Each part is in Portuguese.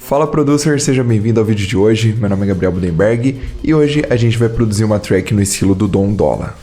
Fala producer, seja bem-vindo ao vídeo de hoje. Meu nome é Gabriel Budenberg e hoje a gente vai produzir uma track no estilo do Dom Dolla.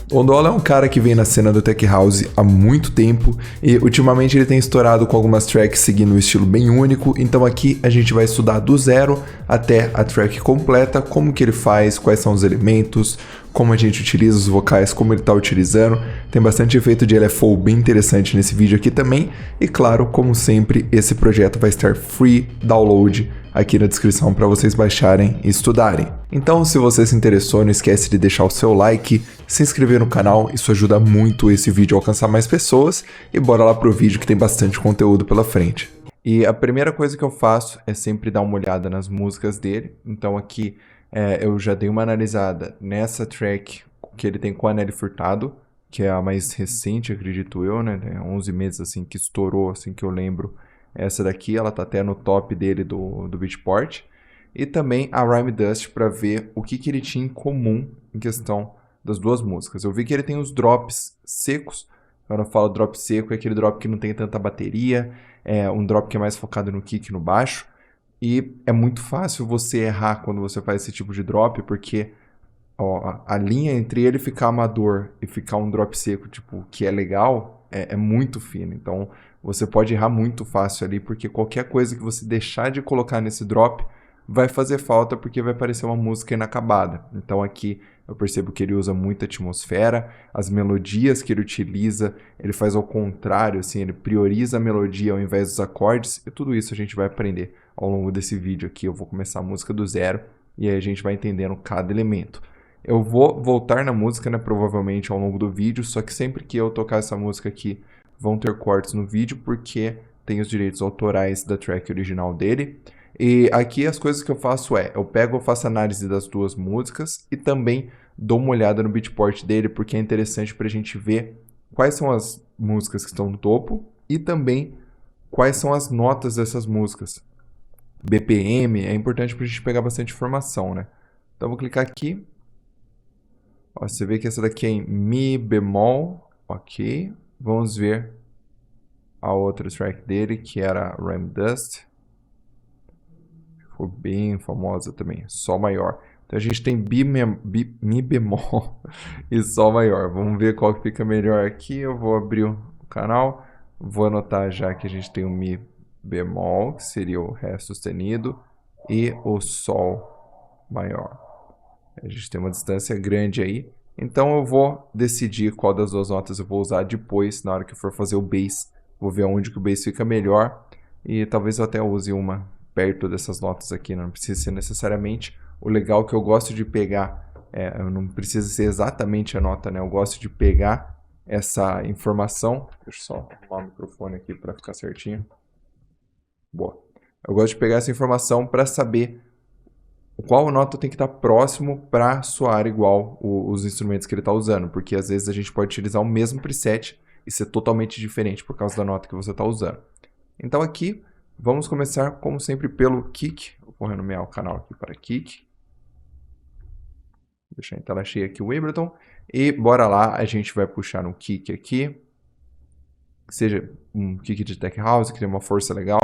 Dom Dolla é um cara que vem na cena do Tech House há muito tempo e ultimamente ele tem estourado com algumas tracks seguindo um estilo bem único, então aqui a gente vai estudar do zero até a track completa, como que ele faz, quais são os elementos, como a gente utiliza os vocais, como ele está utilizando. Tem bastante efeito de LFO bem interessante nesse vídeo aqui também e claro, como sempre, esse projeto vai estar free download aqui na descrição para vocês baixarem e estudarem. Então, se você se interessou, não esquece de deixar o seu like, se inscrever no canal, isso ajuda muito esse vídeo a alcançar mais pessoas e bora lá pro vídeo que tem bastante conteúdo pela frente. E a primeira coisa que eu faço é sempre dar uma olhada nas músicas dele, então aqui eu já dei uma analisada nessa track que ele tem com a Nelly Furtado, que é a mais recente, acredito eu, né, 11 meses assim que estourou, assim que eu lembro. Essa daqui, ela tá até no top dele do Beatport. E também a Rhyme Dust para ver o que ele tinha em comum em questão das duas músicas. Eu vi que ele tem os drops secos. Quando eu falo drop seco, é aquele drop que não tem tanta bateria. É um drop que é mais focado no kick e no baixo. E é muito fácil você errar quando você faz esse tipo de drop, porque ó, a linha entre ele ficar amador e ficar um drop seco, tipo, que é legal, é muito fina. Então, você pode errar muito fácil ali, porque qualquer coisa que você deixar de colocar nesse drop vai fazer falta, porque vai parecer uma música inacabada. Então, aqui eu percebo que ele usa muita atmosfera, as melodias que ele utiliza, ele faz ao contrário, assim, ele prioriza a melodia ao invés dos acordes, e tudo isso a gente vai aprender ao longo desse vídeo aqui. Eu vou começar a música do zero, e aí a gente vai entendendo cada elemento. Eu vou voltar na música, né, provavelmente ao longo do vídeo, só que sempre que eu tocar essa música aqui, vão ter cortes no vídeo, porque tem os direitos autorais da track original dele. E aqui as coisas que eu faço eu faço análise das duas músicas e também dou uma olhada no beatport dele, porque é interessante para a gente ver quais são as músicas que estão no topo e também quais são as notas dessas músicas. BPM, é importante para a gente pegar bastante informação, né? Então eu vou clicar aqui. Ó, você vê que essa daqui é em Mi bemol, ok. Vamos ver a outra track dele, que era Rhyme Dust. Ficou bem famosa também, Sol maior. Então a gente tem Mi bemol e Sol maior. Vamos ver qual que fica melhor aqui. Eu vou abrir o canal, vou anotar já que a gente tem o Mi bemol, que seria o Ré sustenido, e o Sol maior. A gente tem uma distância grande aí. Então eu vou decidir qual das duas notas eu vou usar depois, na hora que eu for fazer o bass. Vou ver onde que o bass fica melhor. E talvez eu até use uma perto dessas notas aqui, não precisa ser necessariamente. O legal é que eu gosto de pegar, eu não precisa ser exatamente a nota, né? Eu gosto de pegar essa informação. Deixa eu só arrumar o microfone aqui para ficar certinho. Boa. Eu gosto de pegar essa informação para saber qual nota tem que estar próximo para soar igual os instrumentos que ele está usando, porque às vezes a gente pode utilizar o mesmo preset e ser totalmente diferente por causa da nota que você está usando. Então aqui, vamos começar como sempre pelo kick. Vou renomear o canal aqui para kick. Vou deixar em tela cheia aqui o Ableton. E bora lá, a gente vai puxar no kick aqui, que seja um kick de tech house, que tem uma força legal.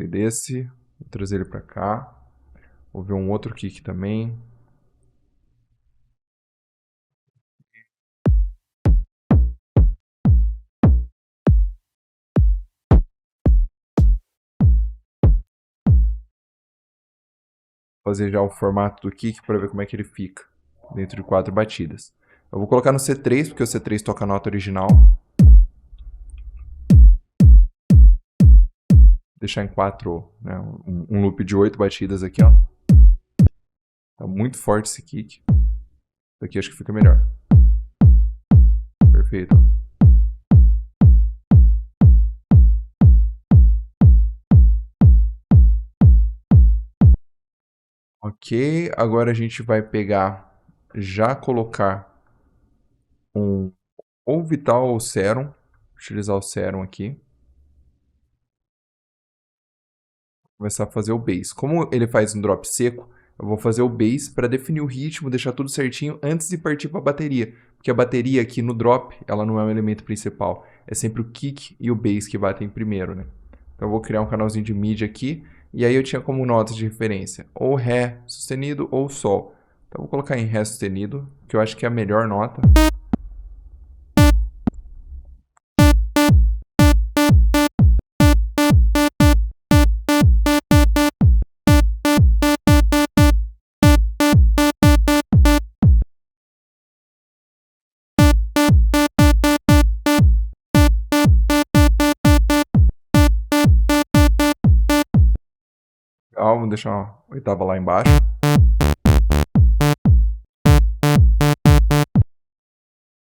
Desse, vou trazer ele para cá, vou ver um outro kick também. Fazer já o formato do kick para ver como é que ele fica dentro de 4 batidas. Eu vou colocar no C3, porque o C3 toca a nota original. Deixar em 4, né, um loop de 8 batidas aqui, ó. Tá muito forte esse kick. Aqui acho que fica melhor. Perfeito. Ok, agora a gente vai pegar, já colocar um ou Vital ou Serum. Utilizar o Serum aqui. Começar a fazer o base. Como ele faz um drop seco, eu vou fazer o base para definir o ritmo, deixar tudo certinho antes de partir para a bateria. Porque a bateria aqui no drop, ela não é um elemento principal. É sempre o kick e o bass que batem primeiro, né? Então eu vou criar um canalzinho de MIDI aqui. E aí eu tinha como notas de referência ou Ré sustenido ou Sol. Então eu vou colocar em Ré sustenido, que eu acho que é a melhor nota. Vamos deixar uma oitava lá embaixo.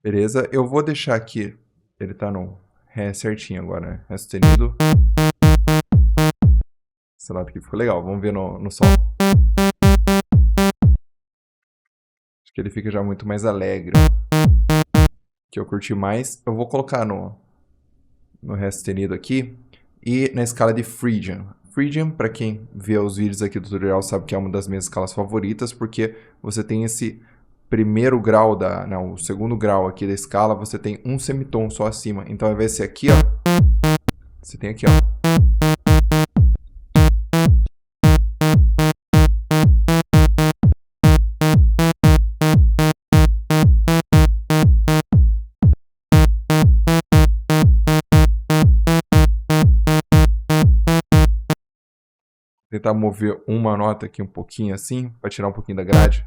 Beleza, eu vou deixar aqui, ele tá no Ré certinho agora, né? Ré sustenido. Esse lado aqui ficou legal, vamos ver no Sol. Acho que ele fica já muito mais alegre. Que eu curti mais. Eu vou colocar no Ré sustenido aqui e na escala de Phrygian. Phrygian, para quem vê os vídeos aqui do tutorial, sabe que é uma das minhas escalas favoritas, porque você tem esse primeiro grau não, o segundo grau aqui da escala, você tem um semitom só acima. Então, ao invés de ser aqui, ó, você tem aqui, ó. Tentar mover uma nota aqui um pouquinho assim, para tirar um pouquinho da grade.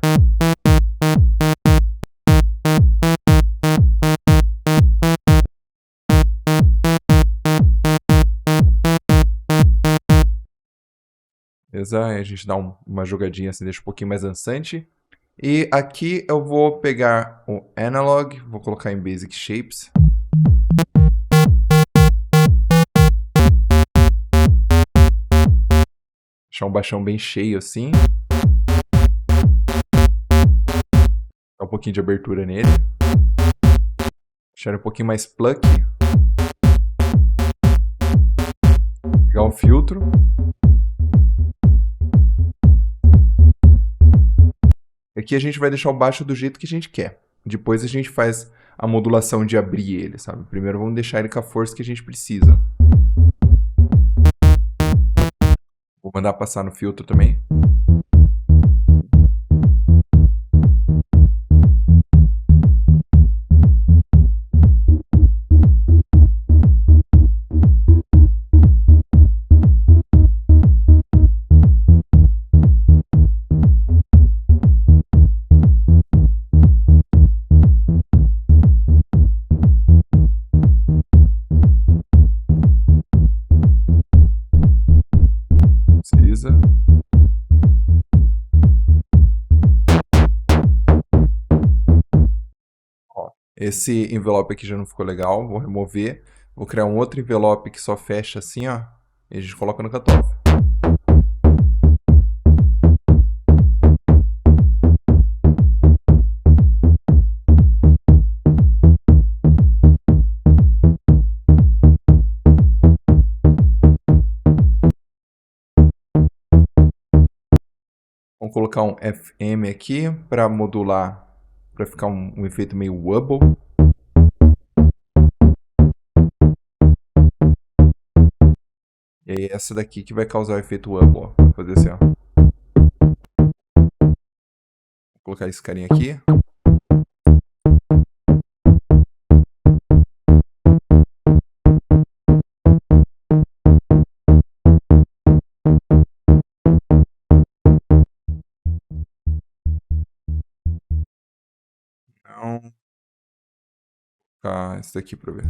Beleza? Aí a gente dá uma jogadinha assim, deixa um pouquinho mais dançante. E aqui eu vou pegar o Analog, vou colocar em Basic Shapes. Deixar um baixão bem cheio assim. Dar um pouquinho de abertura nele. Deixar um pouquinho mais pluck. Pegar um filtro. Aqui a gente vai deixar o baixo do jeito que a gente quer. Depois a gente faz a modulação de abrir ele, sabe? Primeiro vamos deixar ele com a força que a gente precisa. Vou mandar passar no filtro também. Precisa. Ó, esse envelope aqui já não ficou legal, vou remover. Vou criar um outro envelope que só fecha assim, ó. E a gente coloca no cutoff. Vamos colocar um FM aqui para modular, para ficar um efeito meio wobble. E aí essa daqui que vai causar o efeito wobble, ó. Vou fazer assim, ó. Vou colocar esse carinha aqui. Então, vou colocar esse daqui para ver.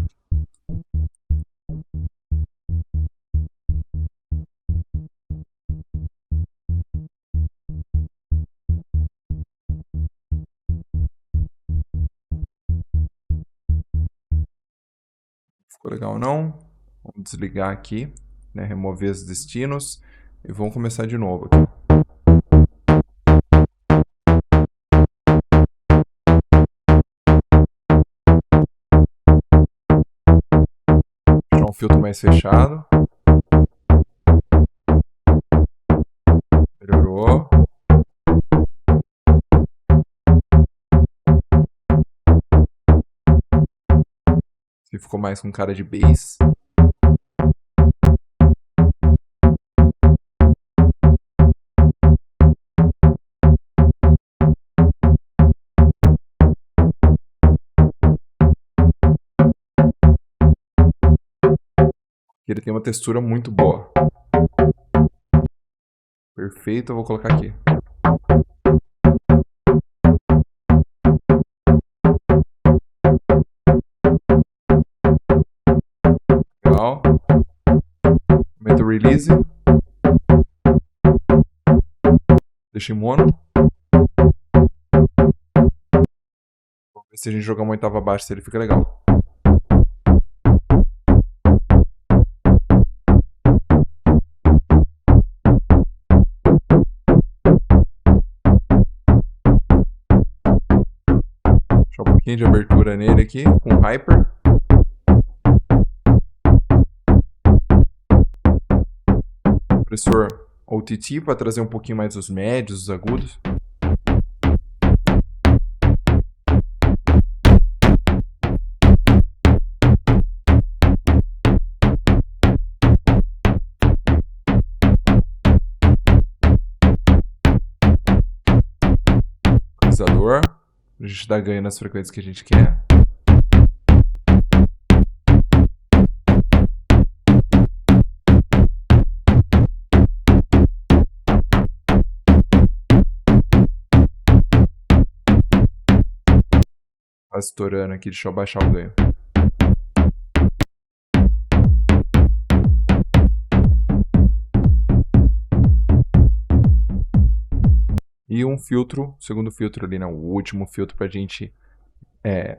Ficou legal não? Vamos desligar aqui, né? Remover os destinos e vamos começar de novo aqui. filtro mais fechado. Melhorou. Esse ficou mais com cara de bass. Ele tem uma textura muito boa. Perfeito, eu vou colocar aqui. Legal. Aumenta o release. Deixa em mono. Vamos ver se a gente jogar uma oitava abaixo, se ele fica legal. De abertura nele aqui, com hyper. Compressor OTT para trazer um pouquinho mais os médios, os agudos. Equalizador. A gente dá ganho nas frequências que a gente quer. Quase estourando aqui, deixa eu baixar o ganho. E um filtro, segundo filtro ali, né? O último filtro para a gente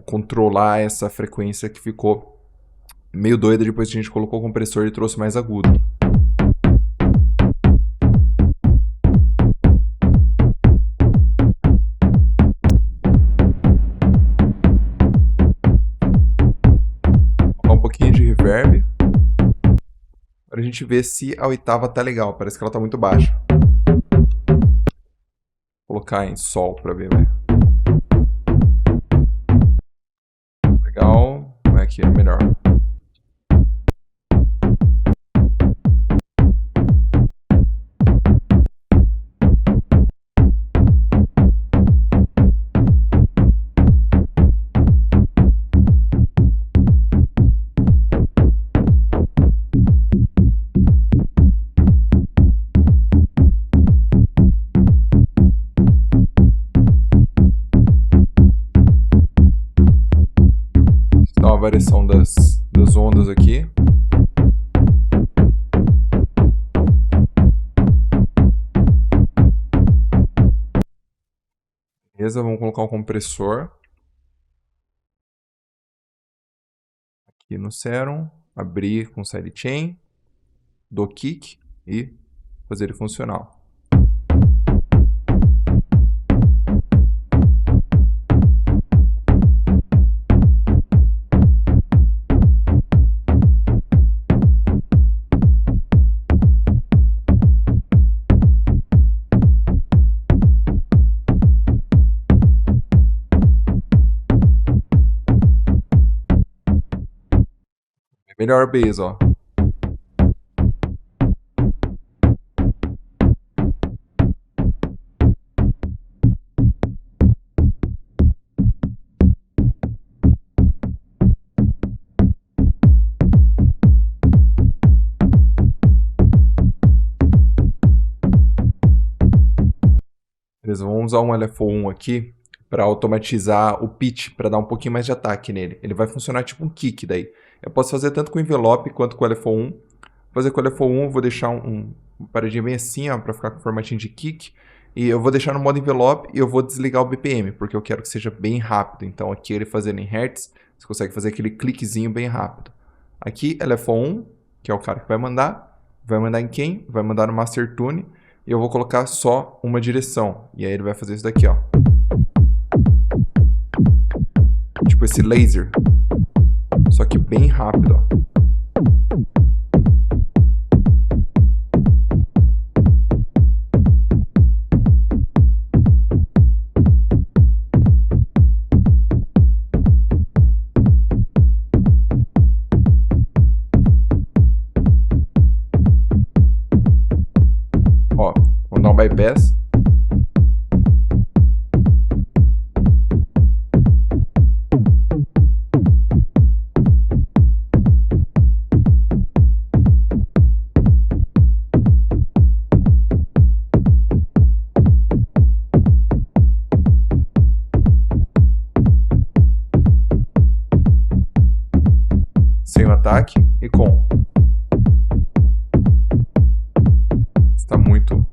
controlar essa frequência que ficou meio doida depois que a gente colocou o compressor e trouxe mais agudo. Vou colocar um pouquinho de reverb para a gente ver se a oitava tá legal. Parece que ela tá muito baixa. Vou colocar em sol para ver, né? Legal. Como é que é melhor? Variação das ondas aqui. Beleza, vamos colocar um compressor aqui no Serum, abrir com sidechain, do kick e fazer ele funcional. Melhor bass, ó. Beleza, vamos usar um LFO1 aqui para automatizar o pitch, para dar um pouquinho mais de ataque nele. Ele vai funcionar tipo um kick daí. Eu posso fazer tanto com o envelope quanto com o LFO1. Vou fazer com o LFO1, eu vou deixar uma paradinha bem assim, ó, para ficar com o formatinho de kick. E eu vou deixar no modo envelope e eu vou desligar o BPM, porque eu quero que seja bem rápido. Então aqui ele fazendo em Hertz, você consegue fazer aquele cliquezinho bem rápido. Aqui LFO1, que é o cara que vai mandar em quem? Vai mandar no Master Tune. E eu vou colocar só uma direção. E aí ele vai fazer isso daqui, ó. Tipo esse laser. Só que bem rápido, ó. Ó, vamos dar um bypass. Sem o ataque e com. Está muito.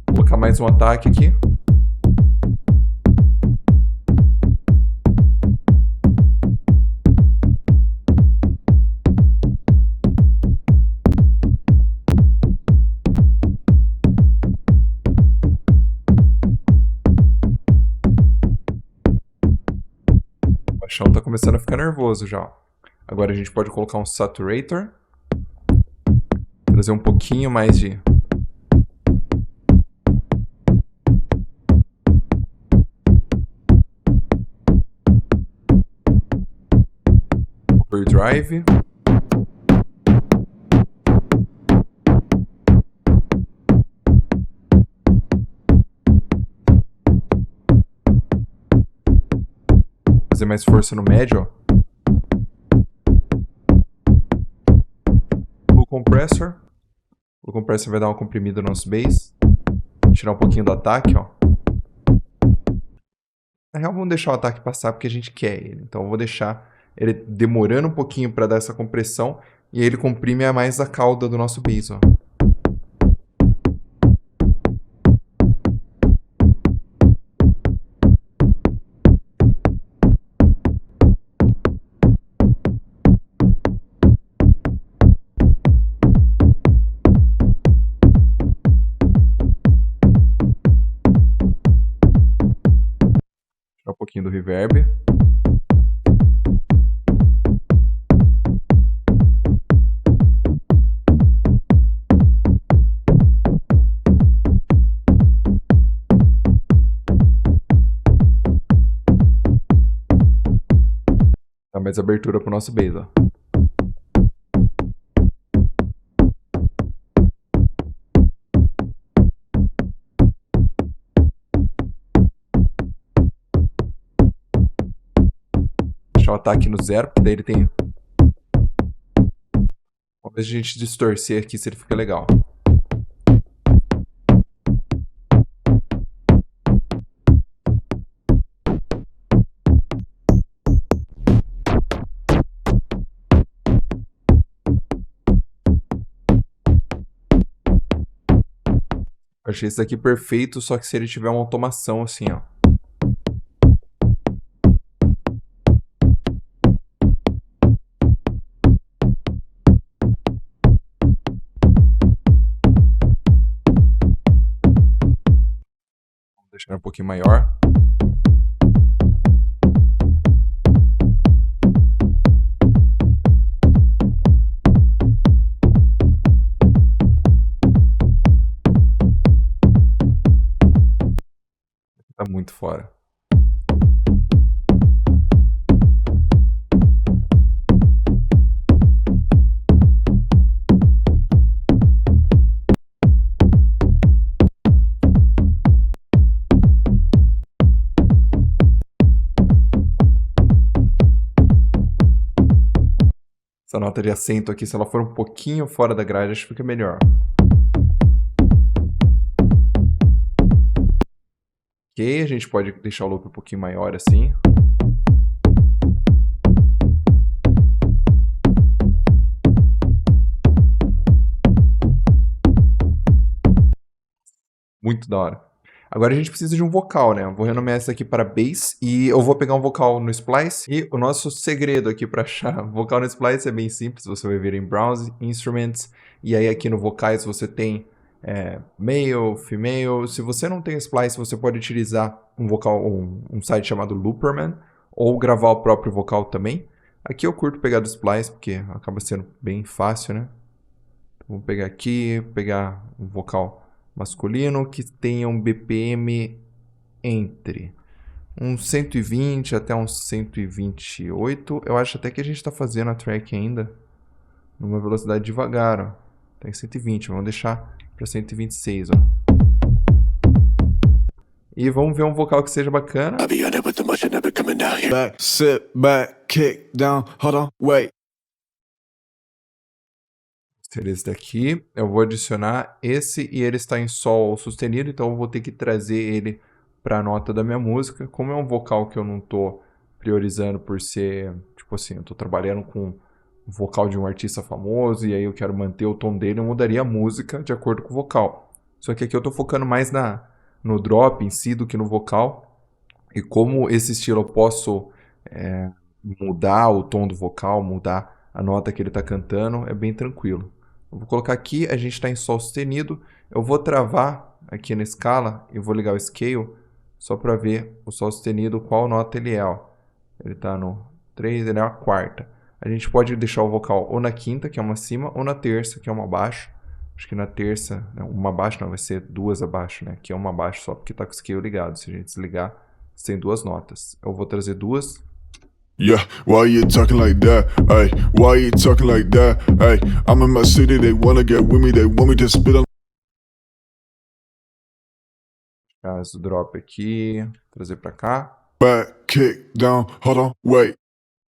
Vou colocar mais um ataque aqui. O chão tá começando a ficar nervoso já. Agora a gente pode colocar um Saturator. Trazer um pouquinho mais de... Overdrive. Fazer mais força no médio, ó. Blue Compressor. O Blue Compressor vai dar uma comprimida no nosso bass. Tirar um pouquinho do ataque, ó. Na real, vamos deixar o ataque passar porque a gente quer ele. Então eu vou deixar ele demorando um pouquinho para dar essa compressão. E aí ele comprime a mais a cauda do nosso bass, ó. Tirar um pouquinho do reverb. Dá mais abertura pro nosso bass, ó. Deixar o ataque no zero, porque daí ele tem... Vamos ver se a gente distorcer aqui, se ele fica legal. Eu achei esse daqui perfeito, só que se ele tiver uma automação assim, ó. Vou deixar um pouquinho maior. Tá muito fora. Essa nota de acento aqui, se ela for um pouquinho fora da grade, acho que fica melhor. Ok, a gente pode deixar o loop um pouquinho maior assim. Muito da hora. Agora a gente precisa de um vocal, né? Eu vou renomear essa aqui para bass e eu vou pegar um vocal no Splice. E o nosso segredo aqui para achar vocal no Splice é bem simples. Você vai vir em Browse, Instruments, e aí aqui no vocais você tem male, female. Se você não tem Splice, você pode utilizar um vocal, um site chamado Looperman, ou gravar o próprio vocal também. Aqui eu curto pegar do Splice, porque acaba sendo bem fácil, né? Vou pegar aqui, pegar um vocal masculino que tenha um BPM entre uns 120 até uns 128. Eu acho até que a gente está fazendo a track ainda numa velocidade devagar, ó. Tá em 120, vamos deixar para 126, ó. E vamos ver um vocal que seja bacana. Back, sit back, kick down, hold on, wait. Ser esse daqui, eu vou adicionar esse e ele está em sol sustenido, então eu vou ter que trazer ele para a nota da minha música. Como é um vocal que eu não tô priorizando por ser, tipo assim, eu tô trabalhando com o vocal de um artista famoso e aí eu quero manter o tom dele, eu mudaria a música de acordo com o vocal. Só que aqui eu tô focando mais no drop em si do que no vocal. E como esse estilo eu posso mudar o tom do vocal, mudar a nota que ele está cantando, é bem tranquilo. Eu vou colocar aqui, a gente está em sol sustenido. Eu vou travar aqui na escala e vou ligar o scale só para ver o sol sustenido, qual nota ele é. Ó. Ele está no 3, ele é a quarta. A gente pode deixar o vocal ou na quinta, que é uma acima, ou na terça, que é uma abaixo. Acho que na terça, uma abaixo não, vai ser duas abaixo, né? Aqui é uma abaixo só porque está com o scale ligado. Se a gente desligar, tem duas notas. Eu vou trazer duas. Yeah, why you talking like that? Ay, why you talking like that? Ay, I'm in my city, they wanna get with me, they want me to spit on. Caso drop aqui, trazer pra cá. Back, kick down, hold on, wait.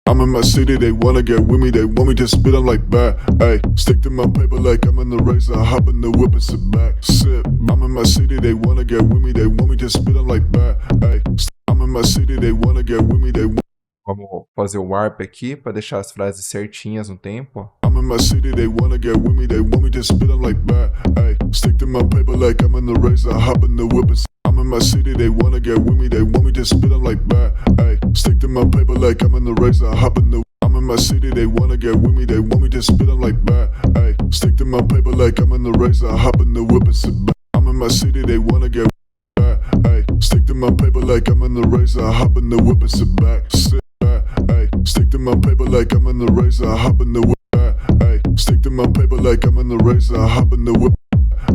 I'm in my city, they wanna get with me, they want me to spit on like that. Ay, stick to my paper like I'm in the razor, hop in the whip and sit back, sip. I'm in my city, they wanna get with me, they want me to spit on like that. Ay, I'm in my city, they wanna get with me, they want. Vamos fazer o warp aqui para deixar as frases certinhas no tempo. I'm in my city, they wanna get with me, they want me to spit on like that. Ay, stick to my paper like I'm in the razor, hop in the whip and I'm in my city, they wanna get with me, they want me to spit on like that. Ay, stick to my paper like I'm in the razor, hop in the. I'm in my city, they wanna get with me, they want me to spit on like that. Ay, stick to my paper like I'm in the razor, hop in the whip and sit back. I'm in my city, they wanna get with that. Ay, stick to my paper like I'm in the razor, hop in the whip and sit back. Sit back. Ay, stick to my paper like I'm in the razor, hop in the whip. Ay, stick to my paper like I'm in the razor, hop in the whip.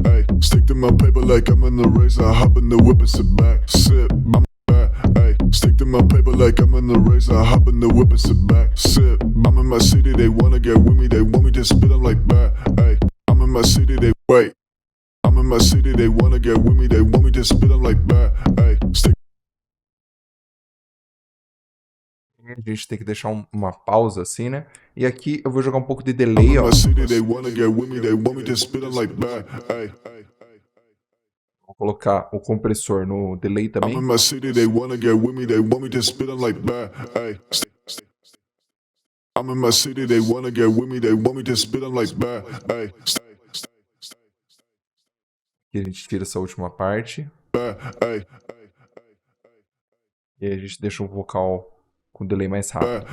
Ay, stick to my paper like I'm in the razor, hop in the whip and sit back, sip. I'm back. Ay, stick to my paper like I'm in the razor, hop in the whip and sit back, sip. I'm in my city, they wanna get with me, they want me to spit on like that. Ay, I'm in my city, they wait. I'm in my city, they wanna get with me, they want me to spit on like that. Ay, stick. A gente tem que deixar uma pausa assim, né? E aqui eu vou jogar um pouco de delay, ó. Vou colocar o compressor no delay também. Aqui a gente tira essa última parte. E aí a gente deixa o vocal com delay mais rápido.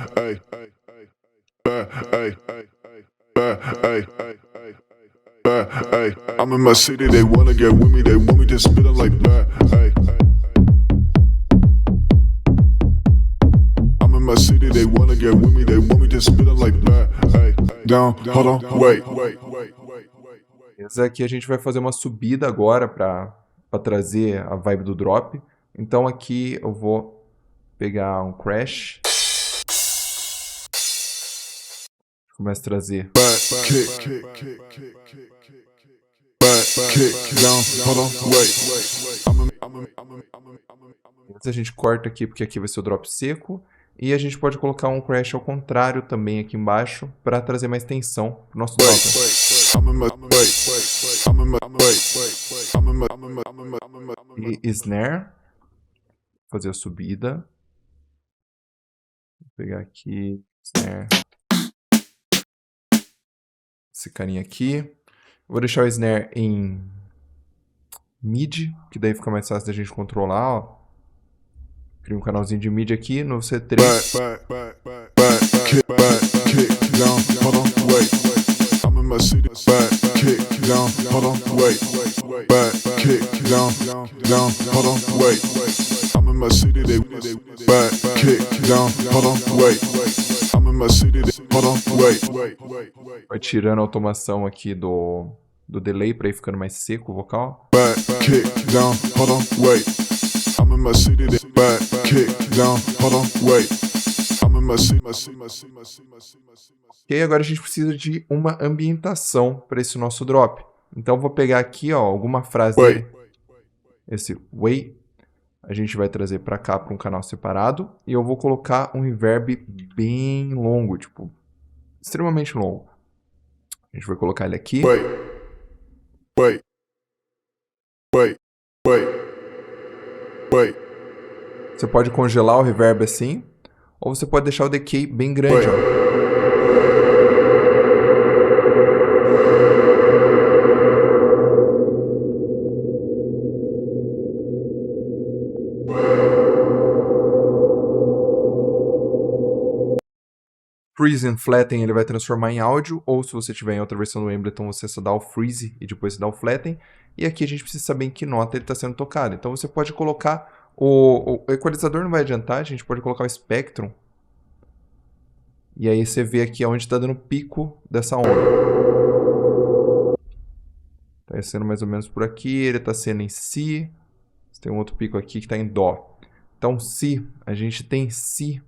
I'm in my city, they wanna get with me, they want me to spit on like that. I'm in my city, they wanna get with me, they want me to spit on like that. Down, hold on, wait. Esse aqui a gente vai fazer uma subida agora para trazer a vibe do drop. Então aqui eu vou pegar um crash. Começa a trazer. A gente corta aqui porque aqui vai ser o drop seco. E a gente pode colocar um crash ao contrário também aqui embaixo para trazer mais tensão pro nosso drop. E snare. Fazer a subida. Vou pegar aqui snare. Esse carinha aqui. Vou deixar o snare em MIDI, que daí fica mais fácil da gente controlar, ó. Cria um canalzinho de MIDI aqui no C3. Vai tirando a automação aqui do delay para ir ficando mais seco o vocal. E agora a gente precisa de uma ambientação para esse nosso drop. Então vou pegar aqui, ó, alguma frase dele. Esse way a gente vai trazer para cá para um canal separado e eu vou colocar um reverb bem longo, tipo, extremamente longo. A gente vai colocar ele aqui. Você pode congelar o reverb assim, ou você pode deixar o decay bem grande, ó. Freeze and Flatten ele vai transformar em áudio, ou se você tiver em outra versão do Ableton, você só dá o Freeze e depois você dá o Flatten. E aqui a gente precisa saber em que nota ele está sendo tocado. Então você pode colocar, o equalizador não vai adiantar, a gente pode colocar o Spectrum. E aí você vê aqui onde está dando pico dessa onda. Está sendo mais ou menos por aqui, ele está sendo em Si. Tem um outro pico aqui que está em Dó. Então Si, a gente tem Si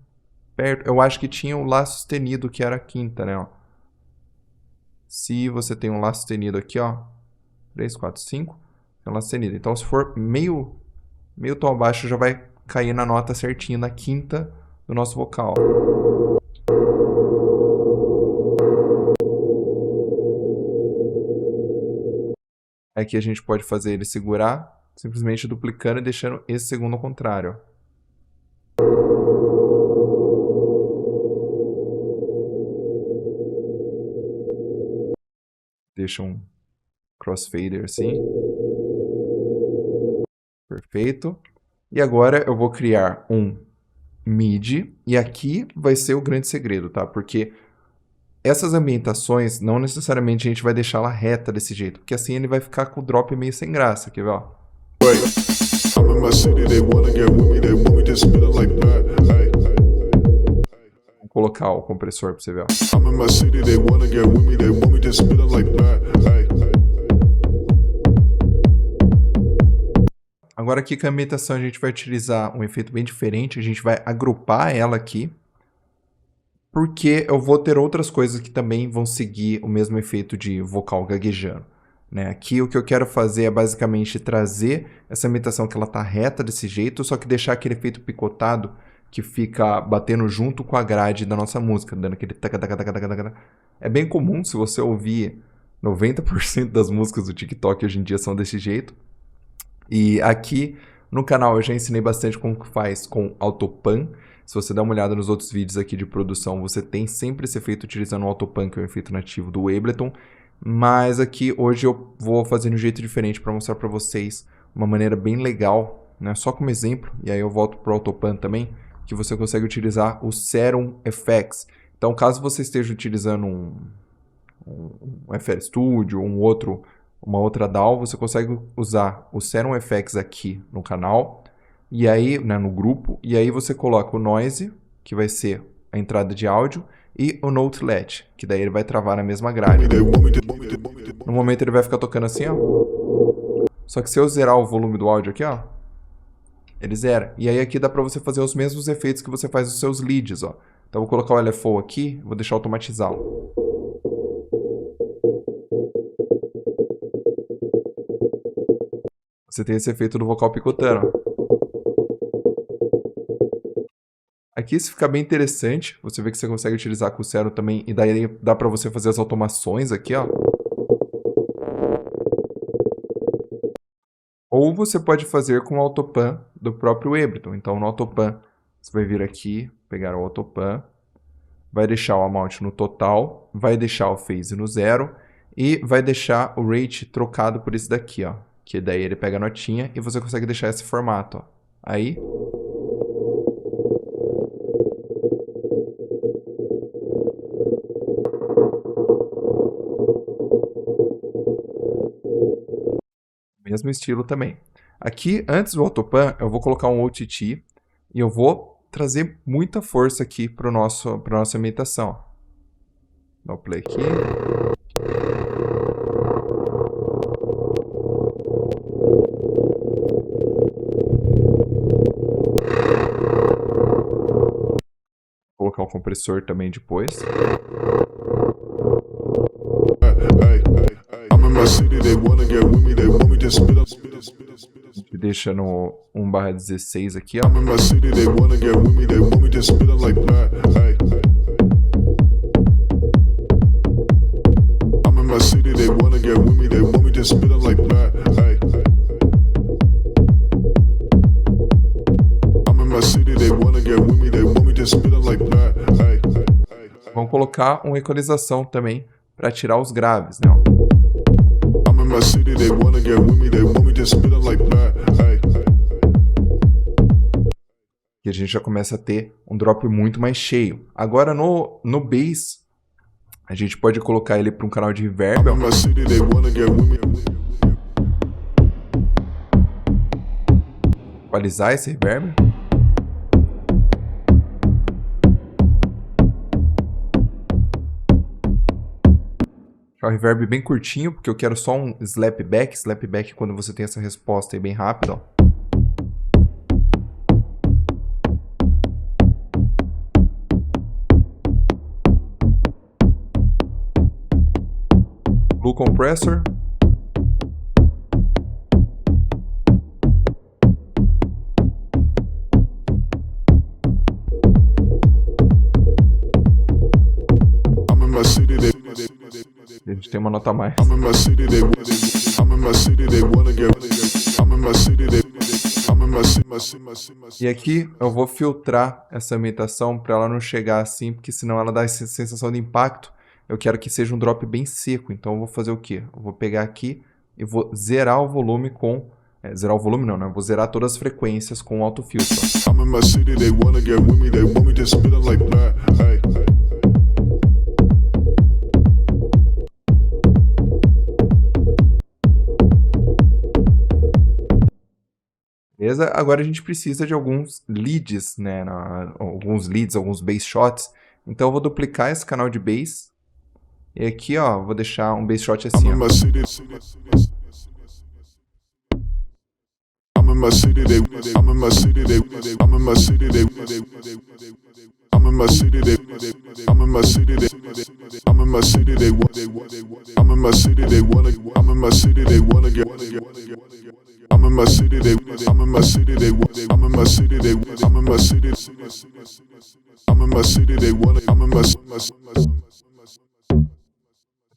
perto, eu acho que tinha o Lá sustenido, que era a quinta, né, ó. Se você tem um Lá sustenido aqui, ó, 3, 4, 5, tem um Lá sustenido. Então, se for meio tom abaixo, já vai cair na nota certinha, na quinta do nosso vocal. Aqui a gente pode fazer ele segurar, simplesmente duplicando e deixando esse segundo ao contrário, ó. Deixa um crossfader assim. Perfeito. E agora eu vou criar um MIDI. E aqui vai ser o grande segredo, tá? Porque essas ambientações, não necessariamente a gente vai deixar ela reta desse jeito. Porque assim ele vai ficar com o drop meio sem graça. Quer ver, ó? Vou colocar o compressor pra você ver, ó. Agora aqui com a ambientação a gente vai utilizar um efeito bem diferente, a gente vai agrupar ela aqui, porque eu vou ter outras coisas que também vão seguir o mesmo efeito de vocal gaguejando, né? Aqui o que eu quero fazer é basicamente trazer essa ambientação que ela tá reta desse jeito, só que deixar aquele efeito picotado que fica batendo junto com a grade da nossa música, dando aquele taca, taca, taca, taca, taca. É bem comum, se você ouvir 90% das músicas do TikTok hoje em dia são desse jeito. E aqui no canal eu já ensinei bastante como que faz com Autopan. Se você dá uma olhada nos outros vídeos aqui de produção, você tem sempre esse efeito utilizando o Autopan, que é o efeito nativo do Ableton. Mas aqui hoje eu vou fazer de um jeito diferente para mostrar para vocês uma maneira bem legal, né? Só como exemplo, e aí eu volto para o Autopan também, que você consegue utilizar o Serum FX. Então, caso você esteja utilizando um FL Studio, uma outra DAW, você consegue usar o Serum FX aqui no canal, e aí, né, no grupo, e aí você coloca o Noise, que vai ser a entrada de áudio, e o Notelet, que daí ele vai travar na mesma grade. No momento ele vai ficar tocando assim, ó. Só que se eu zerar o volume do áudio aqui, ó, ele zera. E aí aqui dá pra você fazer os mesmos efeitos que você faz nos seus leads, ó. Então eu vou colocar o LFO aqui, vou deixar automatizá-lo. Você tem esse efeito do vocal picotando. Aqui isso fica bem interessante, você vê que você consegue utilizar com o Serum também, e daí dá pra você fazer as automações aqui, ó. Ou você pode fazer com o Autopan do próprio Ableton. Então no Autopan, você vai vir aqui, pegar o Autopan, vai deixar o Amount no total, vai deixar o Phase no 0 e vai deixar o Rate trocado por esse daqui, ó, que daí ele pega a notinha e você consegue deixar esse formato, ó. Aí... mesmo estilo também. Aqui, antes do Autopan, eu vou colocar um OTT e eu vou trazer muita força aqui para nossa imitação. Dá o play aqui. Vou colocar um compressor também depois. A gente deixa no 1/16 aqui, ó. Vamos colocar uma equalização também para tirar os graves, né? E a gente já começa a ter um drop muito mais cheio. Agora no bass, a gente pode colocar ele para um canal de reverb. Equalizar esse reverb. O reverb bem curtinho, porque eu quero só um slapback. Slapback quando você tem essa resposta aí bem rápido, ó. Blue compressor. A gente tem uma nota a mais. E aqui eu vou filtrar essa imitação para ela não chegar assim, porque senão ela dá essa sensação de impacto. Eu quero que seja um drop bem seco, então eu vou fazer o quê? Eu vou pegar aqui e vou zerar o volume com... zerar o volume não, né? Eu vou zerar todas as frequências com o autofiltro. Beleza? Agora a gente precisa de alguns leads, né? Alguns bass shots. Então eu vou duplicar esse canal de bass. E aqui, ó, vou deixar um bass shot assim, ó.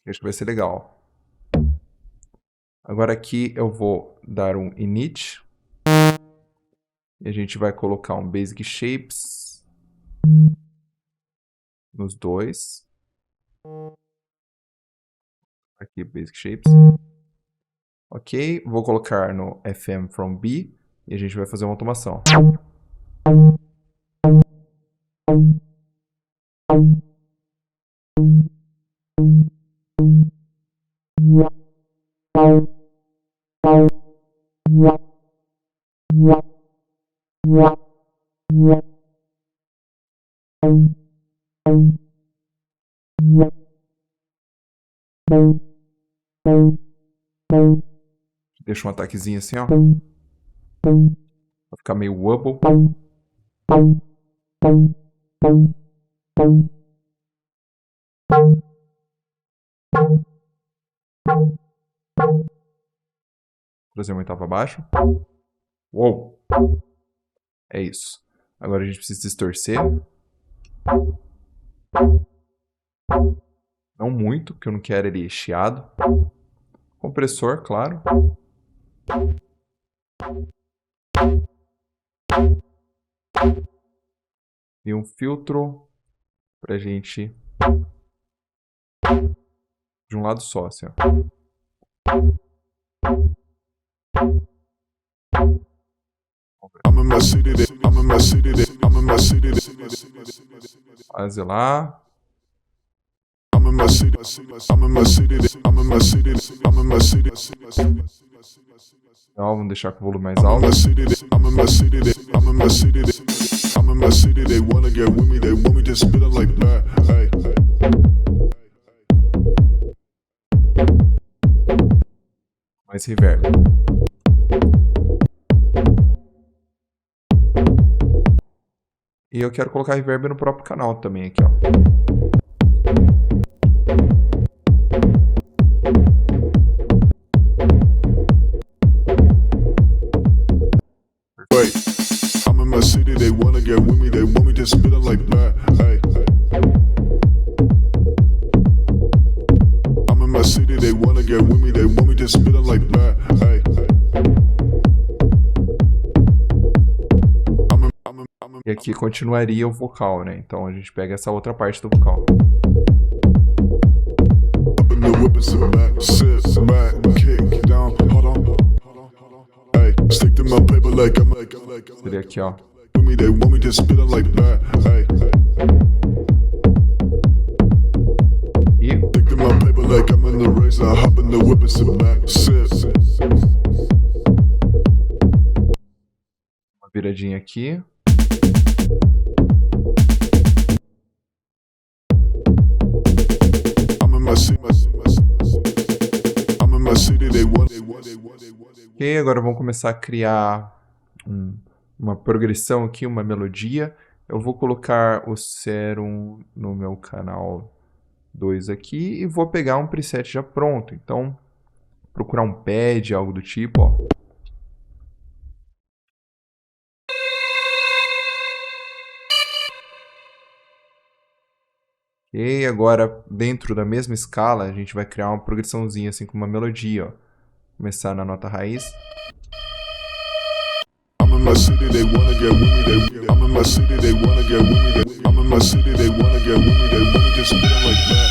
Acho que vai ser legal. Agora aqui eu vou dar um init. E a gente vai colocar um basic shapes nos dois. Aqui, basic shapes. Ok, vou colocar no FM from B e a gente vai fazer uma automação. Deixa um ataquezinho assim, ó. Vai ficar meio wobble. Trazer uma oitava abaixo. Uou! É isso. Agora a gente precisa distorcer. Não muito, porque eu não quero ele chiado. Compressor, claro. E um filtro pra gente de um lado só, assim, ó. I'm in my city, I'm in my city, I'm in my city. Quase lá. I'm in my city, I'm in my city, I'm in my city, I'm in my city. Então, vamos deixar com o volume mais alto. I'm in my city, I'm in my city, I'm in my city. They wanna get with me, they want me to spit it like that. Hey. Mais reverb. E eu quero colocar reverb no próprio canal também aqui, ó. Wait, I'm in my city, they wanna get with me, they want me to spit it like that. Hey. I'm in my city, they wanna get with me, they want me to spit it like that. Hey. E aqui continuaria o vocal, né? Então a gente pega essa outra parte do vocal. Seria aqui, ó. E uma viradinha aqui. Ok, agora vamos começar a criar uma progressão aqui, uma melodia. Eu vou colocar o Serum no meu canal 2 aqui e vou pegar um preset já pronto. Então, procurar um pad, algo do tipo, ó. Ok, agora dentro da mesma escala a gente vai criar uma progressãozinha assim com uma melodia, ó. Começar na nota raiz. I'm in my city, they wanna get with me, I'm in my city, they wanna get with me, I'm in my city, they wanna get with me, they want me to spit it like that.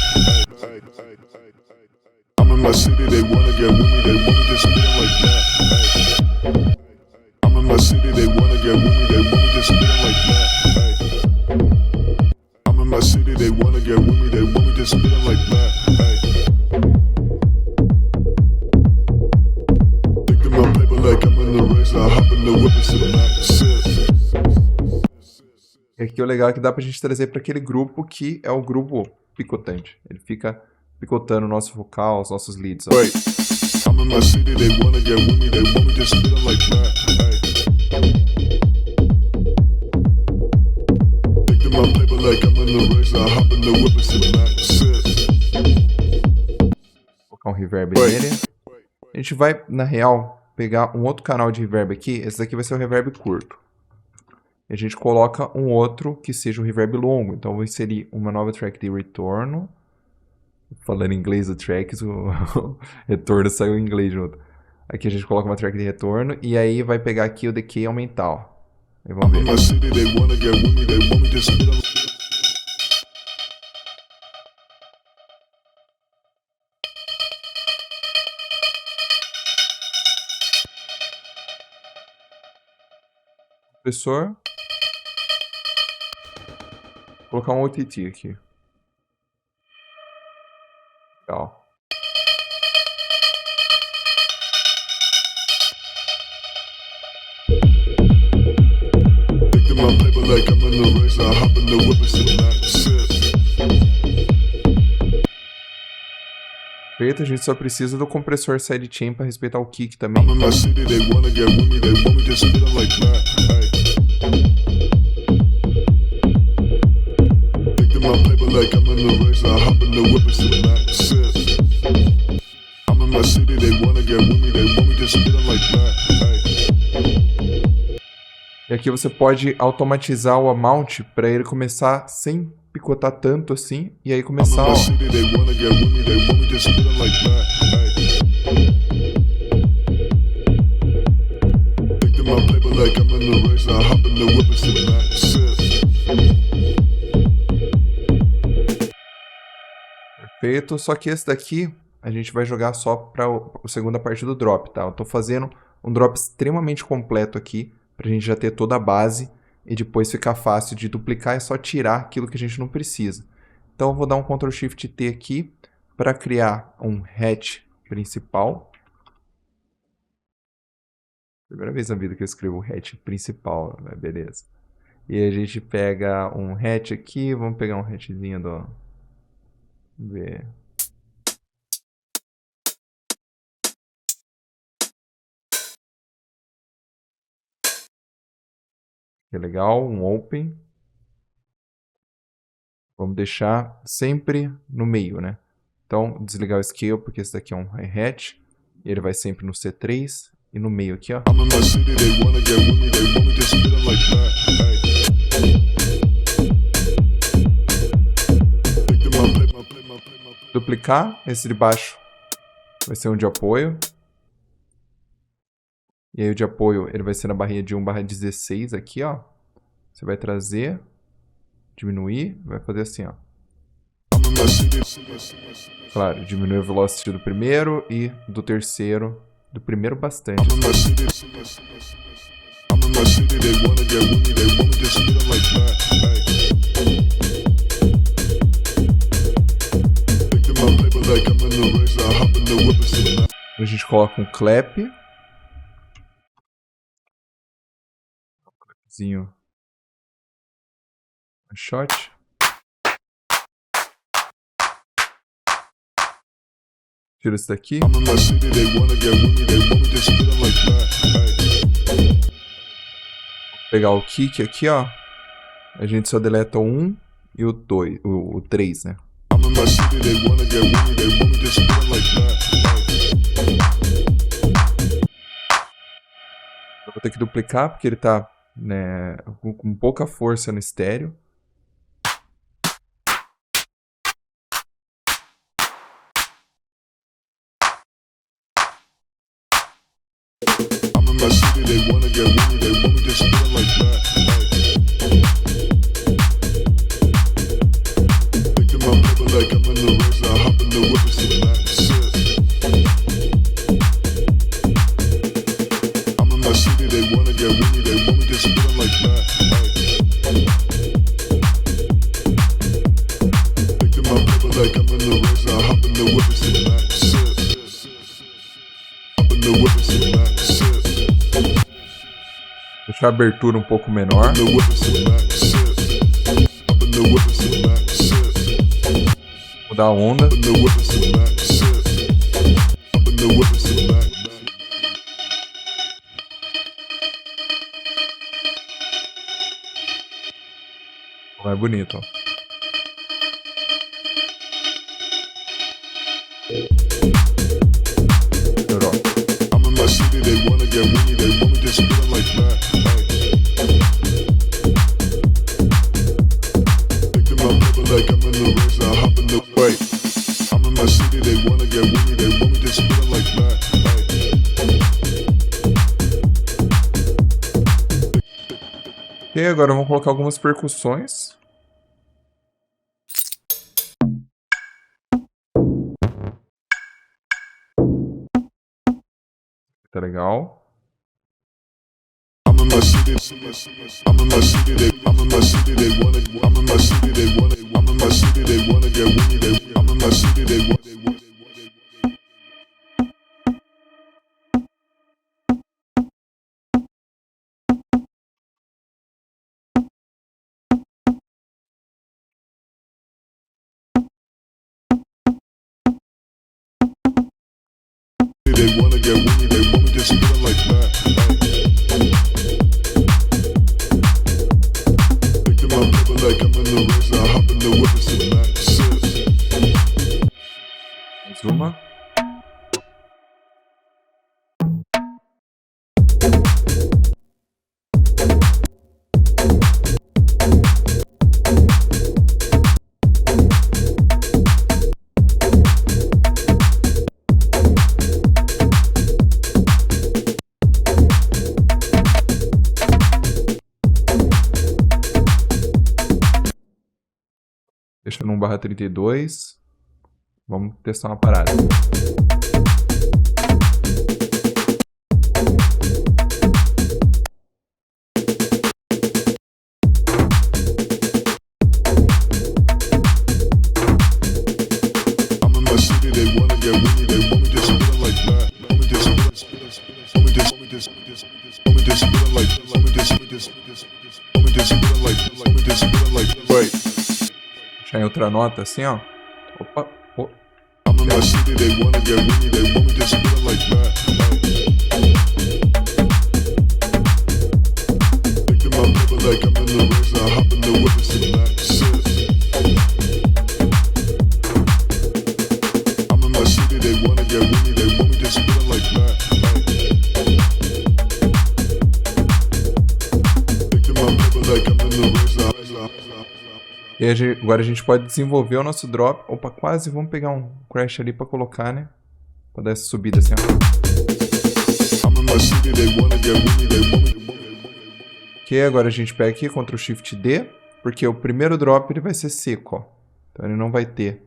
I'm in my city, they wanna get with me, they want me to spit it like that. I'm in my city, they wanna get with me, they want me to spit it like that. I'm in my city, they wanna get with me, they want me to spit it like that. Taking my paper like I'm in the race, I hop in the whip and sit back and sit. E aqui o legal é que dá pra gente trazer para aquele grupo que é o grupo picotante. Ele fica picotando o nosso vocal, os nossos leads. Ó. Wait, I'm in my city, they wanna get with me, they want me to spit it like that. Taking my paper like I'm in the race, I hop in the whip and sit back and sit. Vou colocar um reverb nele. A gente vai, na real, pegar um outro canal de reverb aqui. Esse daqui vai ser o reverb curto. E a gente coloca um outro que seja o reverb longo. Então, eu vou inserir uma nova track de retorno. Falando em inglês, o tracks, o retorno saiu em inglês junto. Aqui a gente coloca uma track de retorno. E aí vai pegar aqui o decay e aumentar, ó. E vamos ver. Compressor. Vou colocar um OTT aqui. Legal. Perfeito, a gente só precisa do compressor sidechain para respeitar o kick também. E aqui você pode automatizar o amount para ele começar sem picotar tanto assim, e aí começar, ó. Perfeito, só que esse daqui a gente vai jogar só para a segunda parte do drop, tá? Eu tô fazendo um drop extremamente completo aqui, para a gente já ter toda a base e depois ficar fácil de duplicar, é só tirar aquilo que a gente não precisa. Então eu vou dar um Ctrl Shift T aqui para criar um hatch principal. Primeira vez na vida que eu escrevo hatch principal, né? Beleza. E a gente pega um hatch aqui, vamos pegar um hatchzinho do... Vamos ver... Que legal, um open. Vamos deixar sempre no meio, né? Então, desligar o scale, porque esse daqui é um hi-hat. Ele vai sempre no C3 e no meio aqui, ó. Duplicar, esse de baixo vai ser um de apoio. E aí o de apoio, ele vai ser na barrinha de 1/16 aqui, ó. Você vai trazer, diminuir, vai fazer assim, ó. Claro, diminui a velocity do primeiro e do terceiro. Do primeiro bastante. A gente coloca um clap. Clapzinho. Um shot. Tira isso daqui. Vou pegar o kick aqui, ó. A gente só deleta o 1 e o 2, o 3, né? Eu vou ter que duplicar porque ele tá, né, com pouca força no estéreo. Deixar a abertura um pouco menor. Mudar a onda. Mais bonito, ó. Melhorou. E agora vamos colocar algumas percussões. Tá legal. Mais uma. Deixa no 1/32. Vamos testar uma parada. city, they wanna get with me, they want me to spit it like that. Want me to spit it, spit it, spit it, want me to spit it, spit it, spit it, want me to spit it like, want me to spit it, spit it, spit it, want me to spit it like, want me to spit it like, wait. Deixar em outra nota assim, ó. Opa, oh. I'm in my city, they wanna get with me, they want me to spit it like that. Thinking my paper like I'm in the race, I hop in the whip and sit back, sit. I'm in my city, they wanna get with me, they want me to spit it like that. Thinking my paper like I'm in the race, E agora a gente pode desenvolver o nosso drop. Opa, quase. Vamos pegar um crash ali pra colocar, né? Pra dar essa subida assim, ó. Ok, agora a gente pega aqui, Ctrl Shift D. Porque o primeiro drop ele vai ser seco, ó. Então ele não vai ter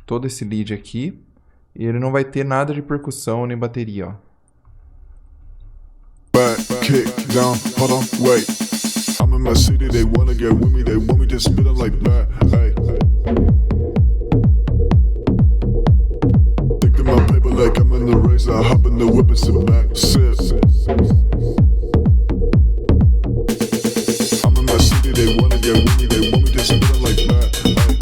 todo esse lead aqui. E ele não vai ter nada de percussão nem bateria, ó. Back, kick, down, hold on, wait. I'm in my city, they wanna get with me, they want me to spit it like that, hey. Thinking my paper like I'm in the race, I hop in the whip and sit back, sit. I'm in my city, they wanna get with me, they want me to spit it like that, hey.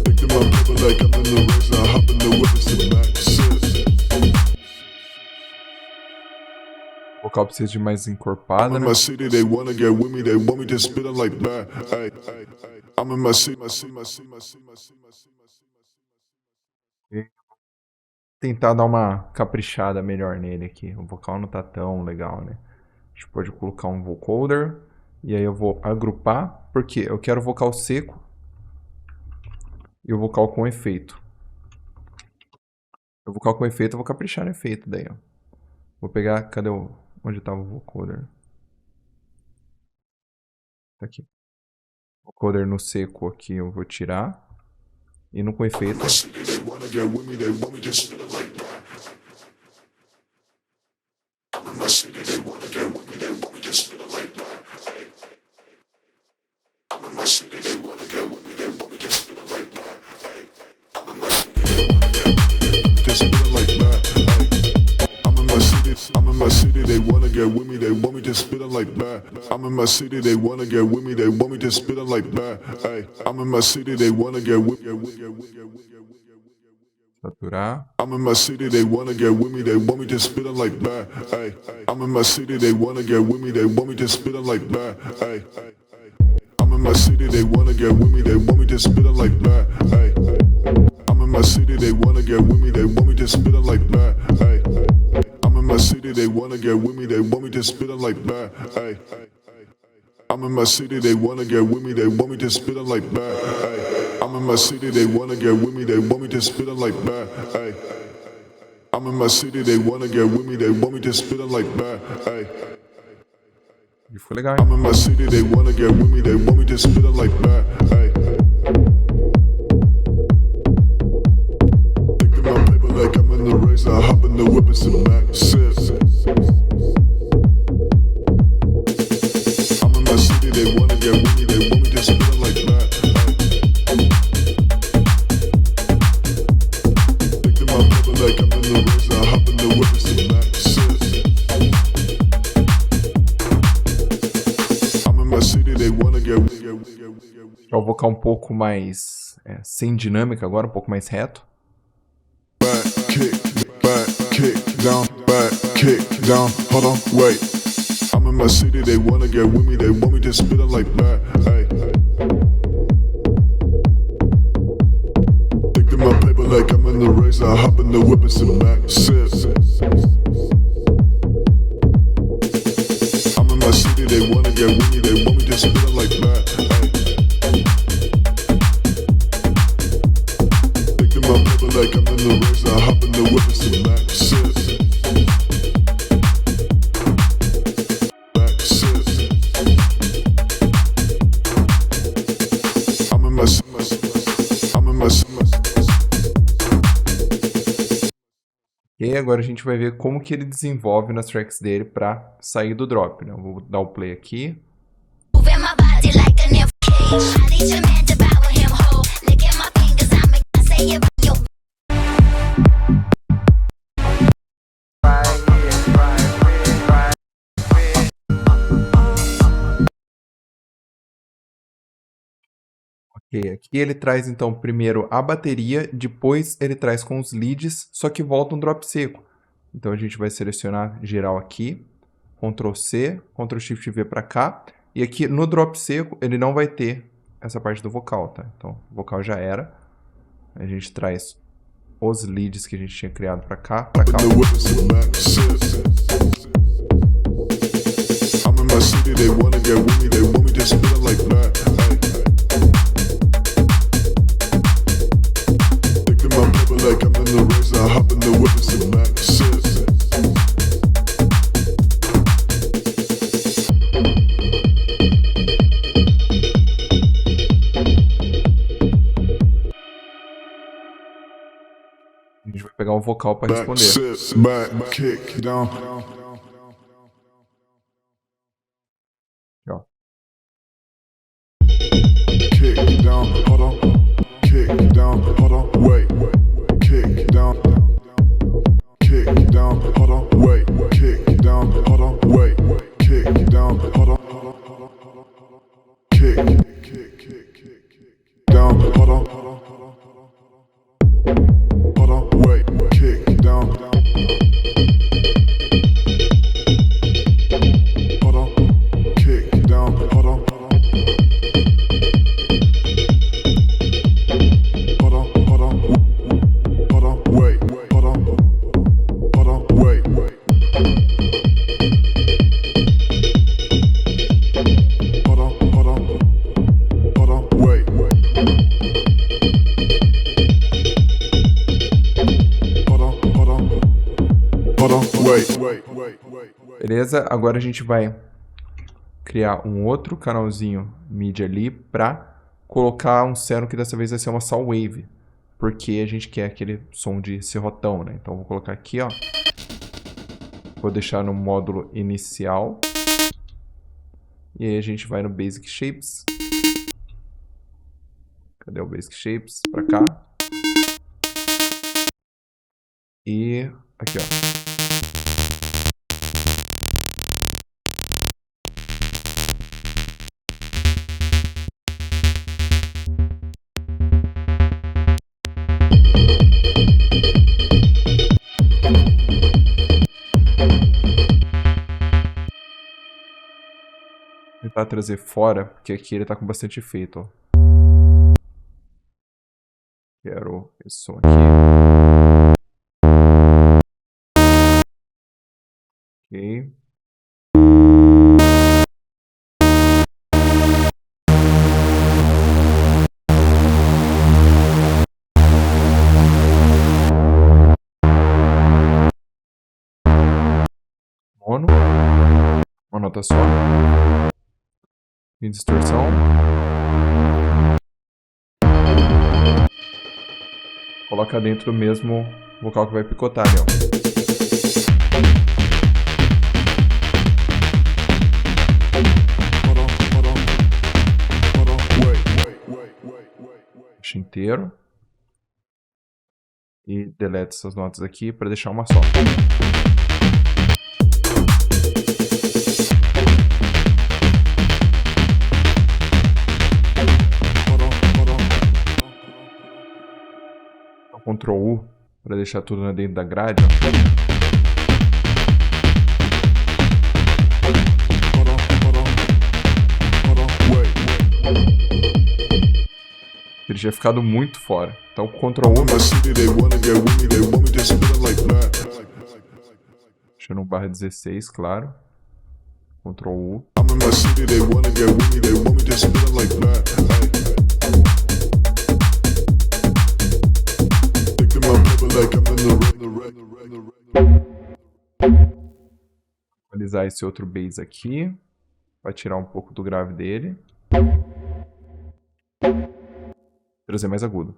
Thinking my paper like I'm in the race, I hop in the whip and sit back, sit. O vocal precisa de mais encorpada, I'm in né? my city, they wanna get with me, they want me to spit it like that. Hey, I'm in my city, Tentar dar uma caprichada melhor nele aqui. O vocal não tá tão legal, né? A gente pode colocar um vocoder. E aí eu vou agrupar, porque eu quero o vocal seco e o vocal com efeito. O vocal com efeito eu vou caprichar no efeito daí, ó. Vou pegar, cadê o... Onde estava o vocoder? Tá aqui. O vocoder no seco aqui eu vou tirar. E no com efeito. I'm in my city, they wanna get with me, they want me to spit it like that. I'm in my city, they wanna get with me, they want me to spit it like that. Hey, I'm in my city, they wanna get with me. Saturar. I'm in my city, they wanna get with me, they want me to spit it like that. Hey, I'm in my city, they wanna get with me, they want me to spit it like that. Hey, I'm in my city, they wanna get with me, they want me to spit it like that. Hey, I'm in my city, they wanna get with me, they want me to spit it like that. Hey, I'm in my city, they wanna get with me, they want me to spit it like that. Hey, I'm in my city, they wanna get with me, they want me to spit it like that. Hey, I'm in my city, they wanna get with me, they want me to spit it like that. Hey, I'm in my city, they wanna get with me, they want me to spit it like that. Hey, E ficou legal, I'm hein? in my city, they wanna get with me, they want me to spit it like that. Hey, thinking my paper like I'm in the race, I hop in the whip and sit back, sit. I'm in my city, they wanna get with me, they want me to spit it like that. Thinking my paper like I'm in the race, I hop in the whip and sit back, sit. I'm in my city, they wanna get with me. Pra o vocal um pouco mais... sem dinâmica agora, um pouco mais reto. Back, kick, down, hold on, wait. I'm in my city, they wanna get with me, they want me to spit it like that. Hey, thinking my paper like I'm in the race, I hop in the whip and sit back, sit. I'm in my city, they wanna get with me, they want me to spit it like that. Hey, thinking my paper like I'm in the race, I hop in the whip and sit back, sit. Back, sit. I'm in my E agora a gente vai ver como que ele desenvolve nas tracks dele pra sair do drop, né? Eu vou dar o play aqui. Moving my body like a nymph. I need your man to bow him whole. Ok, aqui ele traz então primeiro a bateria, depois ele traz com os leads, só que volta um drop seco. Então a gente vai selecionar geral aqui, Ctrl C, Ctrl Shift V para cá, e aqui no drop seco ele não vai ter essa parte do vocal, tá? Então o vocal já era, a gente traz os leads que a gente tinha criado para cá, para cá. A gente vai pegar um vocal para responder. Ó. Kick down, hold on. Kick down, hold on. Wait. Kick down. Kick down, hold on. Wait. Kick down, hold on. Wait. Kick down, hold on. Kick down, hold on. Hold on, wait. Kick down. Hold on. Kick down, hold on. Beleza? Agora a gente vai criar um outro canalzinho MIDI ali para colocar um seno que dessa vez vai ser uma saw wave, porque a gente quer aquele som de serrotão, né? Então vou colocar aqui, ó. Vou deixar no módulo inicial. E aí a gente vai no Basic Shapes. Cadê o Basic Shapes? Para cá. E aqui, ó. Tentar trazer fora, porque aqui ele tá com bastante efeito, ó. Quero esse som aqui. Ok. Mono. Uma nota só. E distorção. Coloca dentro do mesmo vocal que vai picotar ali, ó. Deixa inteiro. E delete essas notas aqui para deixar uma só. Ctrl U para deixar tudo dentro da grade, ó. Ele tinha ficado muito fora. Então Ctrl U. Deixando barra 16, claro. Ctrl U. Equalizar esse outro bass aqui, para tirar um pouco do grave dele. Trazer mais agudo.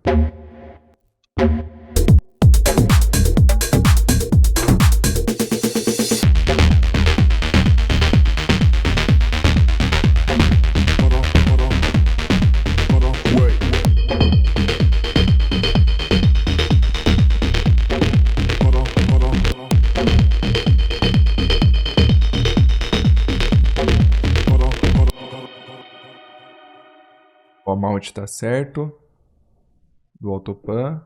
mount tá certo. Do Autopan.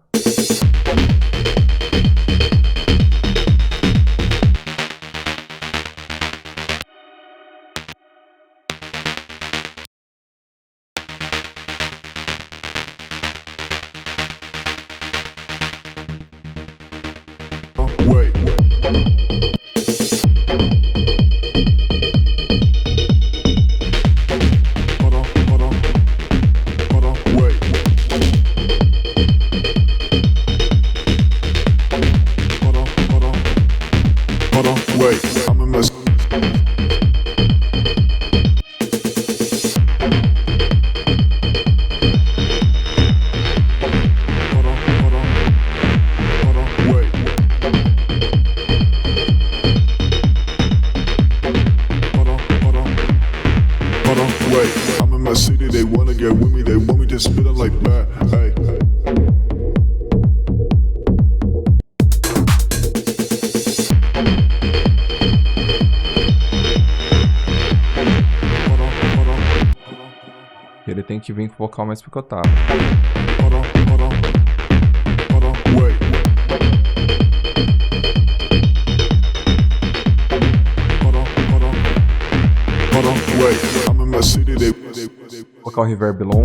Wait. I'm in my city, they wanna get with me, they want me to spit them like that. Hey. Ele tem que vir com o vocal mais picotado. Vou colocar o reverb longo.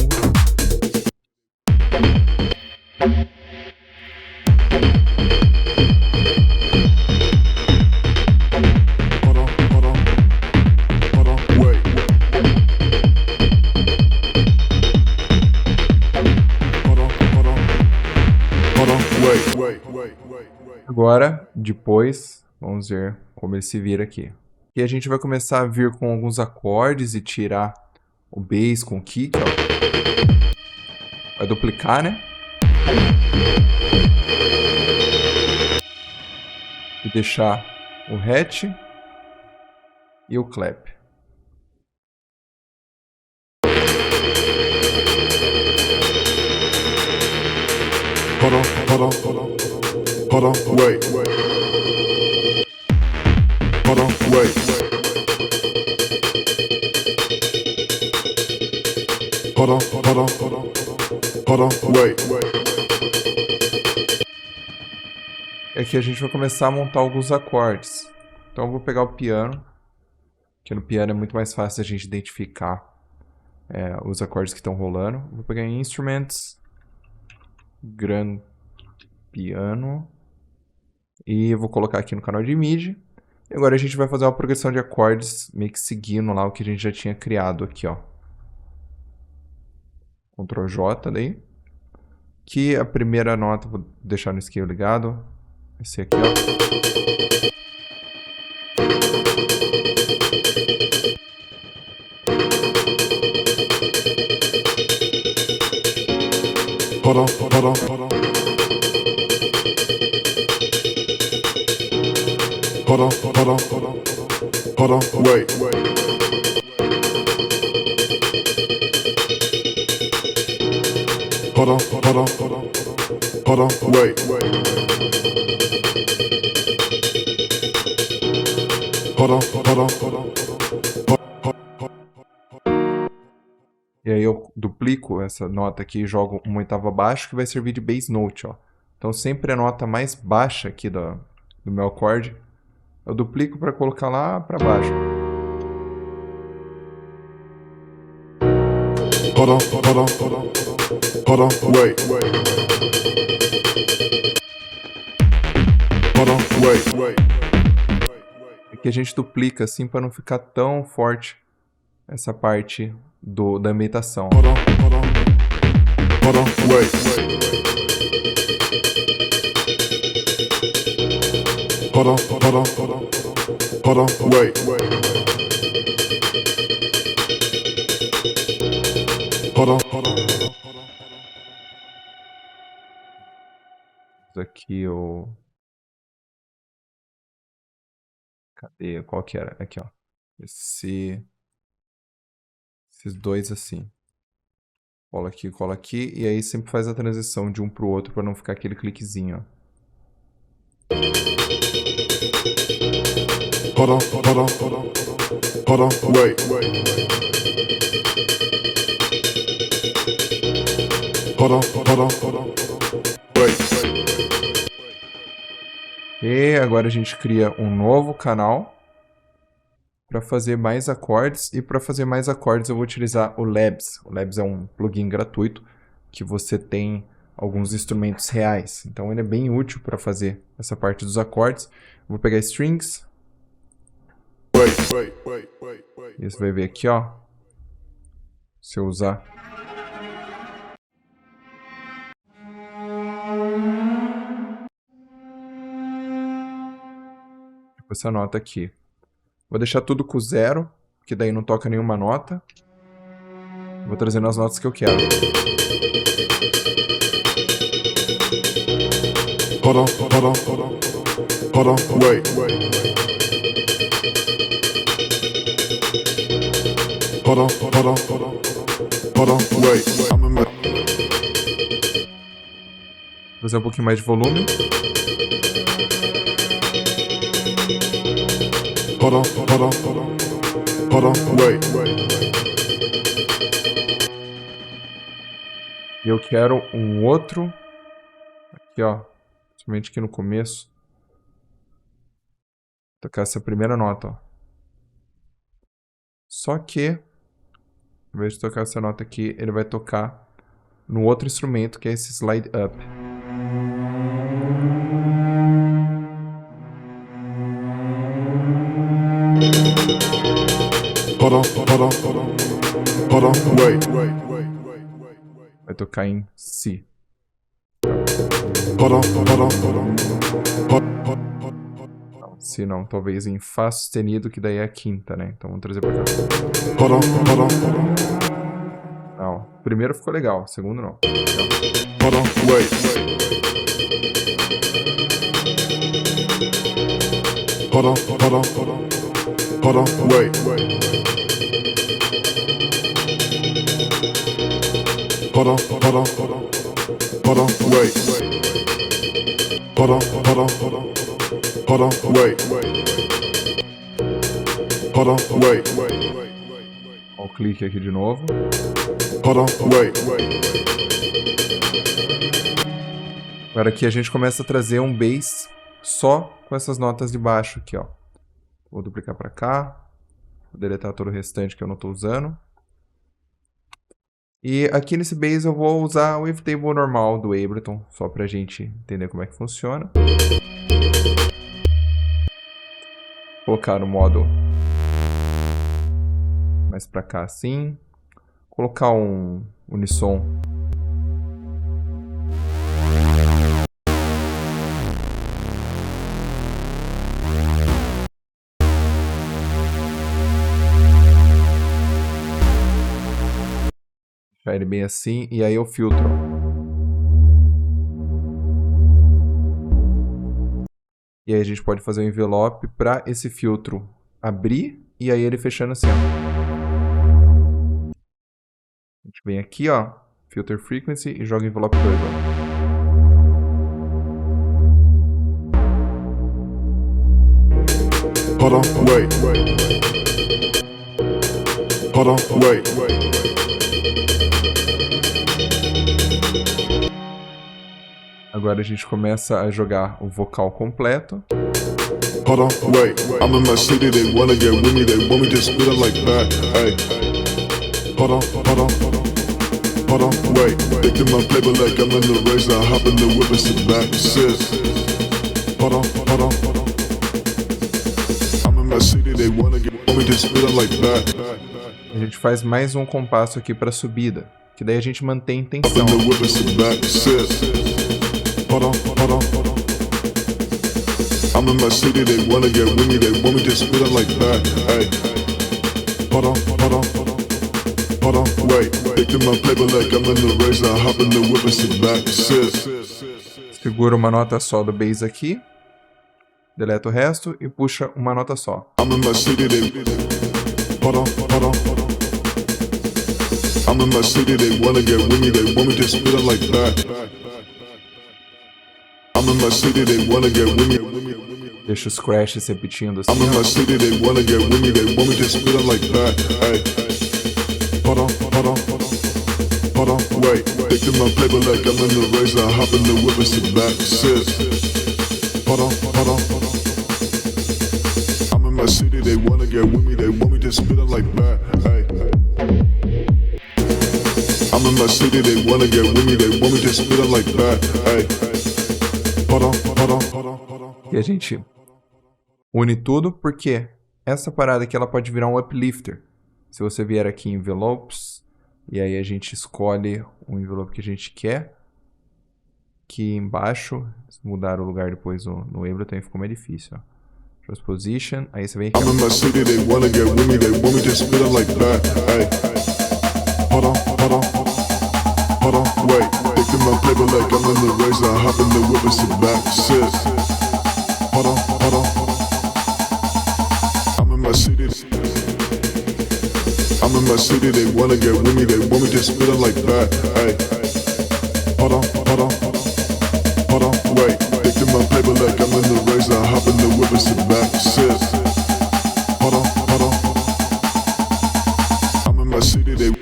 Agora, depois, vamos ver como ele se vira aqui. E a gente vai começar a vir com alguns acordes e tirar o bass com o kick, ó. Vai duplicar, né? E deixar o hatch e o clap. Hold on, wait. Hold on, wait. Hold on, wait. E aqui a gente vai começar a montar alguns acordes. Então eu vou pegar o piano, que no piano é muito mais fácil a gente identificar os acordes que estão rolando. Vou pegar em Instruments, Grand Piano, e vou colocar aqui no canal de MIDI. E agora a gente vai fazer uma progressão de acordes meio que seguindo lá o que a gente já tinha criado aqui, ó. Ctrl J daí. Que a primeira nota, vou deixar no scale ligado. Esse aqui, ó. Hold on. Hold on, wait. Hold on, wait. E aí eu duplico essa nota aqui e jogo uma oitava abaixo, que vai servir de bass note, ó. Então sempre a nota mais baixa aqui do meu acorde, eu duplico para colocar lá para baixo. Hold on, wait. Hold on, wait. Aqui a gente duplica assim para não ficar tão forte essa parte da imitação. Hold on, wait. Hold on, wait. Hold on. Isso aqui o... Cadê? Qual que era? Aqui, ó. Esses dois assim. Cola aqui. E aí sempre faz a transição de um pro outro para não ficar aquele cliquezinho, ó. Hold on, wait. E agora a gente cria um novo canal para fazer mais acordes. E para fazer mais acordes eu vou utilizar o Labs. O Labs é um plugin gratuito que você tem alguns instrumentos reais. Então ele é bem útil para fazer essa parte dos acordes. Vou pegar strings. E você vai ver aqui, ó. Se eu usar. Tipo essa nota aqui. Vou deixar tudo com 0, que daí não toca nenhuma nota. Vou trazendo as notas que eu quero. Vou fazer um pouquinho mais de volume. E eu quero um outro. Aqui, ó. Principalmente aqui no começo. Tocar essa primeira nota, ó. Só que, ao invés de tocar essa nota aqui, ele vai tocar no outro instrumento, que é esse slide up. Vai tocar em Si. Não, Si não, talvez em Fá sustenido, que daí é a quinta, né? Então vamos trazer pra cá. Não, o primeiro ficou legal, o segundo não. Ó o clique aqui de novo. Agora aqui a gente começa a trazer um bass só com essas notas de baixo aqui, ó. Vou duplicar para cá. Vou deletar todo o restante que eu não estou usando. E aqui nesse bass eu vou usar o wavetable normal do Ableton, só pra gente entender como é que funciona. Vou colocar no modo mais pra cá assim. Colocar um unissom. Deixar ele bem assim, e aí eu filtro. E aí a gente pode fazer um envelope para esse filtro abrir, e aí ele fechando assim, ó. A gente vem aqui, ó, Filter Frequency, e joga envelope 2, ó. Agora a gente começa a jogar o vocal completo. I'm in my city, they wanna get with me, they want me to spit it like that. Hey. Wait. They do my paper like I'm in the race, I hop in the whip and sit back, sit. I'm in my city, they wanna get with me to spit it like that. A gente faz mais um compasso aqui para subida, que daí a gente mantém tensão. I'm in my city, they wanna get with me, they want me to spit it like that. Hey. Wait. They do my paper like I'm in the race, I hop in the whip and sit back, sit. Segura uma nota só do bass aqui, deleta o resto e puxa uma nota só. I'm in my city, they I'm in my city, they wanna get with me, they want me to spit it like that. I'm in my city, they wanna get with me. Deixa os crashes repetindo assim. I'm in my city, they wanna get with me, they want me to spit it like that. Hey. Hold on, wait. Taking my paper like I'm in the razor. Hop in the whip and sit back, sit. Hold on, hold on. I'm in my city, they wanna get with me. They want me to spit it like that. Hey. I'm in my city, they wanna get with me. They want me to spit it like that. Hey. Hold on, hold on, hold on, hold on. E a gente une tudo porque essa parada aqui ela pode virar um uplifter. Se você vier aqui em envelopes, e aí a gente escolhe o envelope que a gente quer. Aqui embaixo, se mudar o lugar depois no Ableton ficou mais difícil, ó. Transposition, aí você vem aqui. I'm in my city, they wanna get with me, they want me to spit it like that. Hey. Hold on, hold on, hold on, wait. Taking my paper like I'm in the razor. Hop in the whip and sit back, sit. Hold on, hold on. I'm in my city. I'm in my city, they wanna get with me, they want me to spit it like that. Hey. Hold on, hold on, hold on, wait. Taking my paper like I'm in the razor. Hop in the whip and sit back, sit. Hold on, hold on. I'm in my city, they.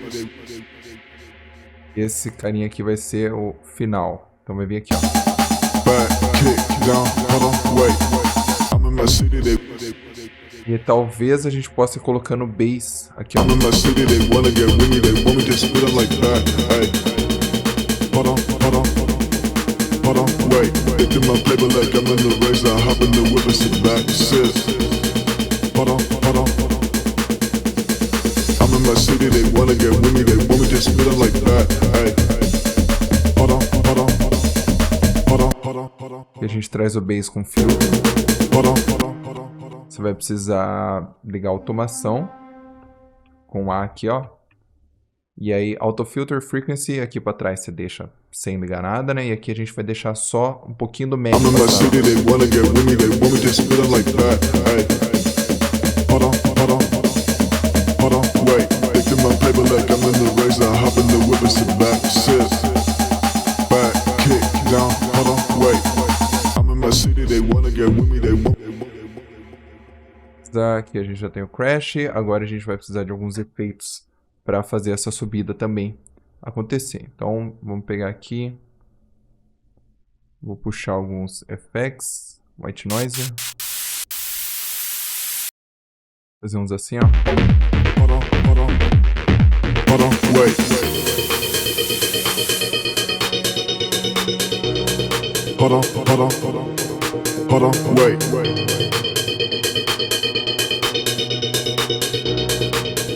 Esse carinha aqui vai ser o final. Então vai vir aqui, ó. Back, kick, down, hold on, wait. I'm in my city, they. E talvez a gente possa ir colocando bass aqui, ó. I'm in my city, they wanna get with me, they want me to spit it like that. Hey. Hold on, hold on, hold on, wait. Taking my paper like I'm in the razor. Hop in the whip and sit back, sit. Hold on, hold on. I'm in my city, they wanna get with me, they want me to spit it like that. Hey. Hold on, hold on, hold on, hold on, hold on. E a gente traz o bass com filtro. Hold on, hold on, hold on. Você vai precisar ligar a automação com A aqui, ó. E aí, Auto Filter Frequency, aqui pra trás você deixa sem ligar nada, né? E aqui a gente vai deixar só um pouquinho do médio. I'm in my city, they wanna get with me, they want me to spit it like that. Hey. Hold on, hold on, hold on, wait. Taking my paper like I'm in the razor. Hop in the whip and sit back, sit. Back, kick, down, hold on, wait. I'm in my city, they wanna get with me, they want. Aqui a gente já tem o crash, agora a gente vai precisar de alguns efeitos para fazer essa subida também acontecer. Então vamos pegar aqui, vou puxar alguns effects, white noise, fazer uns assim, ó. Hold on, hold on, hold on, wait. Hold on, hold on, hold on, wait.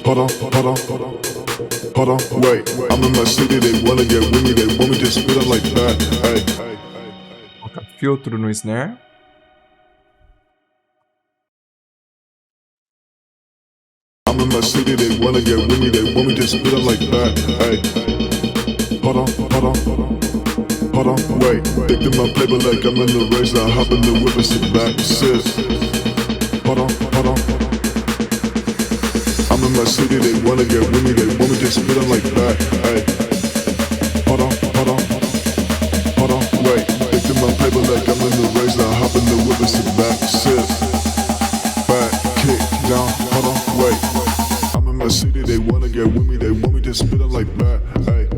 Hold on, hold on, hold on, wait. I'm in my city, they wanna get with me, they want me to spit it like that. Hey. Colocar filtro no snare. I'm in my city, they wanna get with me, they want me to spit it like that. Hey. Hold on, hold on, hold on, wait. Taking my paper like I'm in the razor. Hop in the whip and sit back, sit. Hold on, hold on. I'm in my city, they wanna get with me, they want me to spit it like that. Hey. Hold on, hold on, hold on, wait. Taking my paper like I'm in the razor. Hop in the whip and sit back, sit. Back, kick, down, hold on, wait. I'm in my city, they wanna get with me, they want me to spit it like that. Hey.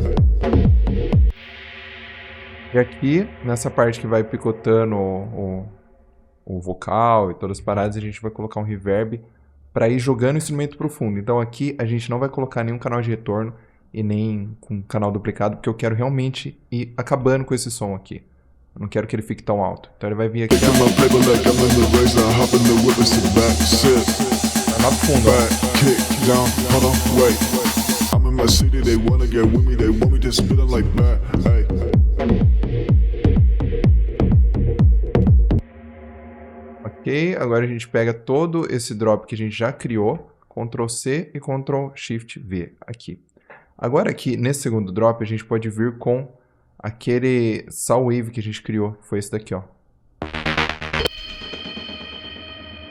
E aqui, nessa parte que vai picotando o vocal e todas as paradas, a gente vai colocar um reverb para ir jogando o instrumento pro fundo. Então aqui a gente não vai colocar nenhum canal de retorno e nem com canal duplicado, porque eu quero realmente ir acabando com esse som aqui. Eu não quero que ele fique tão alto. Então ele vai vir aqui, ó. Vai lá pro fundo, ó. Ok, agora a gente pega todo esse drop que a gente já criou, Ctrl C e Ctrl Shift V aqui. Agora aqui, nesse segundo drop, a gente pode vir com aquele saw wave que a gente criou, que foi esse daqui, ó.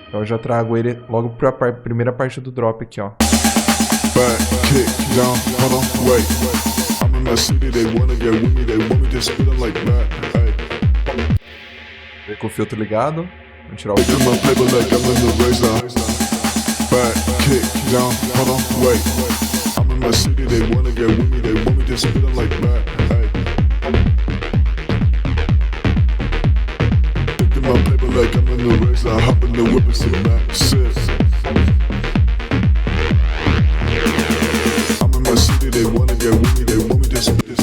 Então eu já trago ele logo para a primeira parte do drop aqui, ó. Com o filtro ligado. Vamos tirar o filtro. my city, they wanna get with me, they want me to spit them like that. Hey. Taking my paper like I'm in the race, I hop in the whip and sit back, sit. I'm in my city, they wanna get with me, they want me to spit this.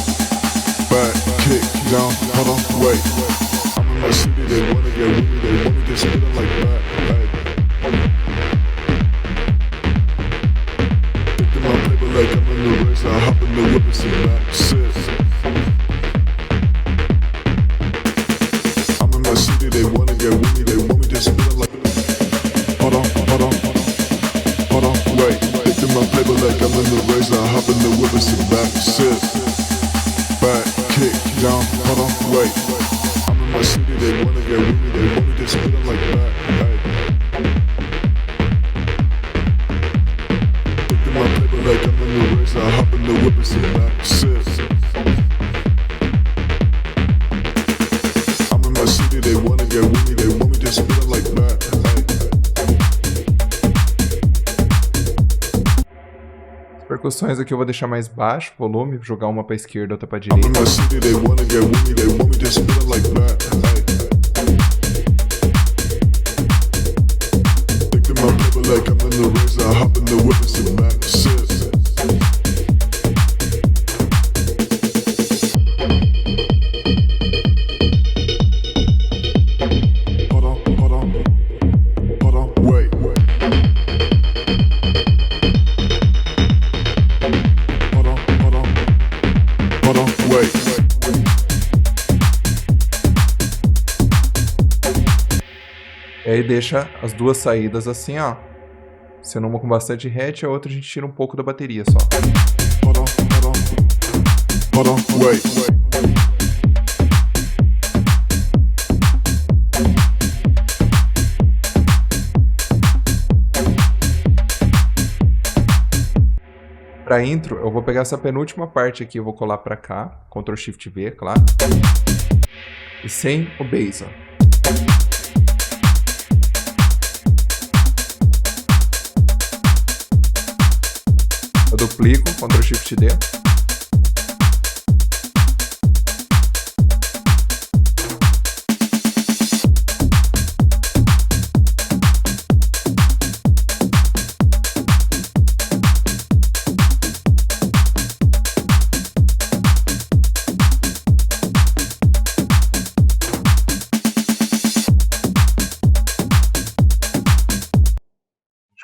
Back, kick, down, hold on, wait. I'm in my city, they wanna get with me, they want me to spit them like that. Hey. Taking my paper like I'm in the race, I hop in the whip and sit back, sit. I'm in my city, they wanna get with me, they want me to spit them like that. Hold on, wait. Taking my paper like I'm in the race, I hop in the whip and sit back, sit. Back, kick, down, hold on, wait. I'm in my city, they wanna get with me, they want me to spit them like that. Hey. Taking my paper like I'm in the race, I hop in the whip and sit back, sit. I'm in my city, they wanna get with me, they want me to spit them like that. Hey. As percussões aqui eu vou deixar mais baixo, volume, jogar uma pra esquerda, outra pra I'm in direita. my city, they wanna get with me, they want me to spit them like that. Hey. Taking my paper like I'm in the race, I hop in the whip and sit back, sit. Hold on, wait. Hold on, wait. E aí deixa as duas saídas assim, ó. Sendo uma com bastante hatch, a outra a gente tira um pouco da bateria só. Hold on, wait. Pra intro, eu vou pegar essa penúltima parte aqui, eu vou colar pra cá, Ctrl Shift V, claro. E sem o bass, ó. Eu duplico, Ctrl Shift D.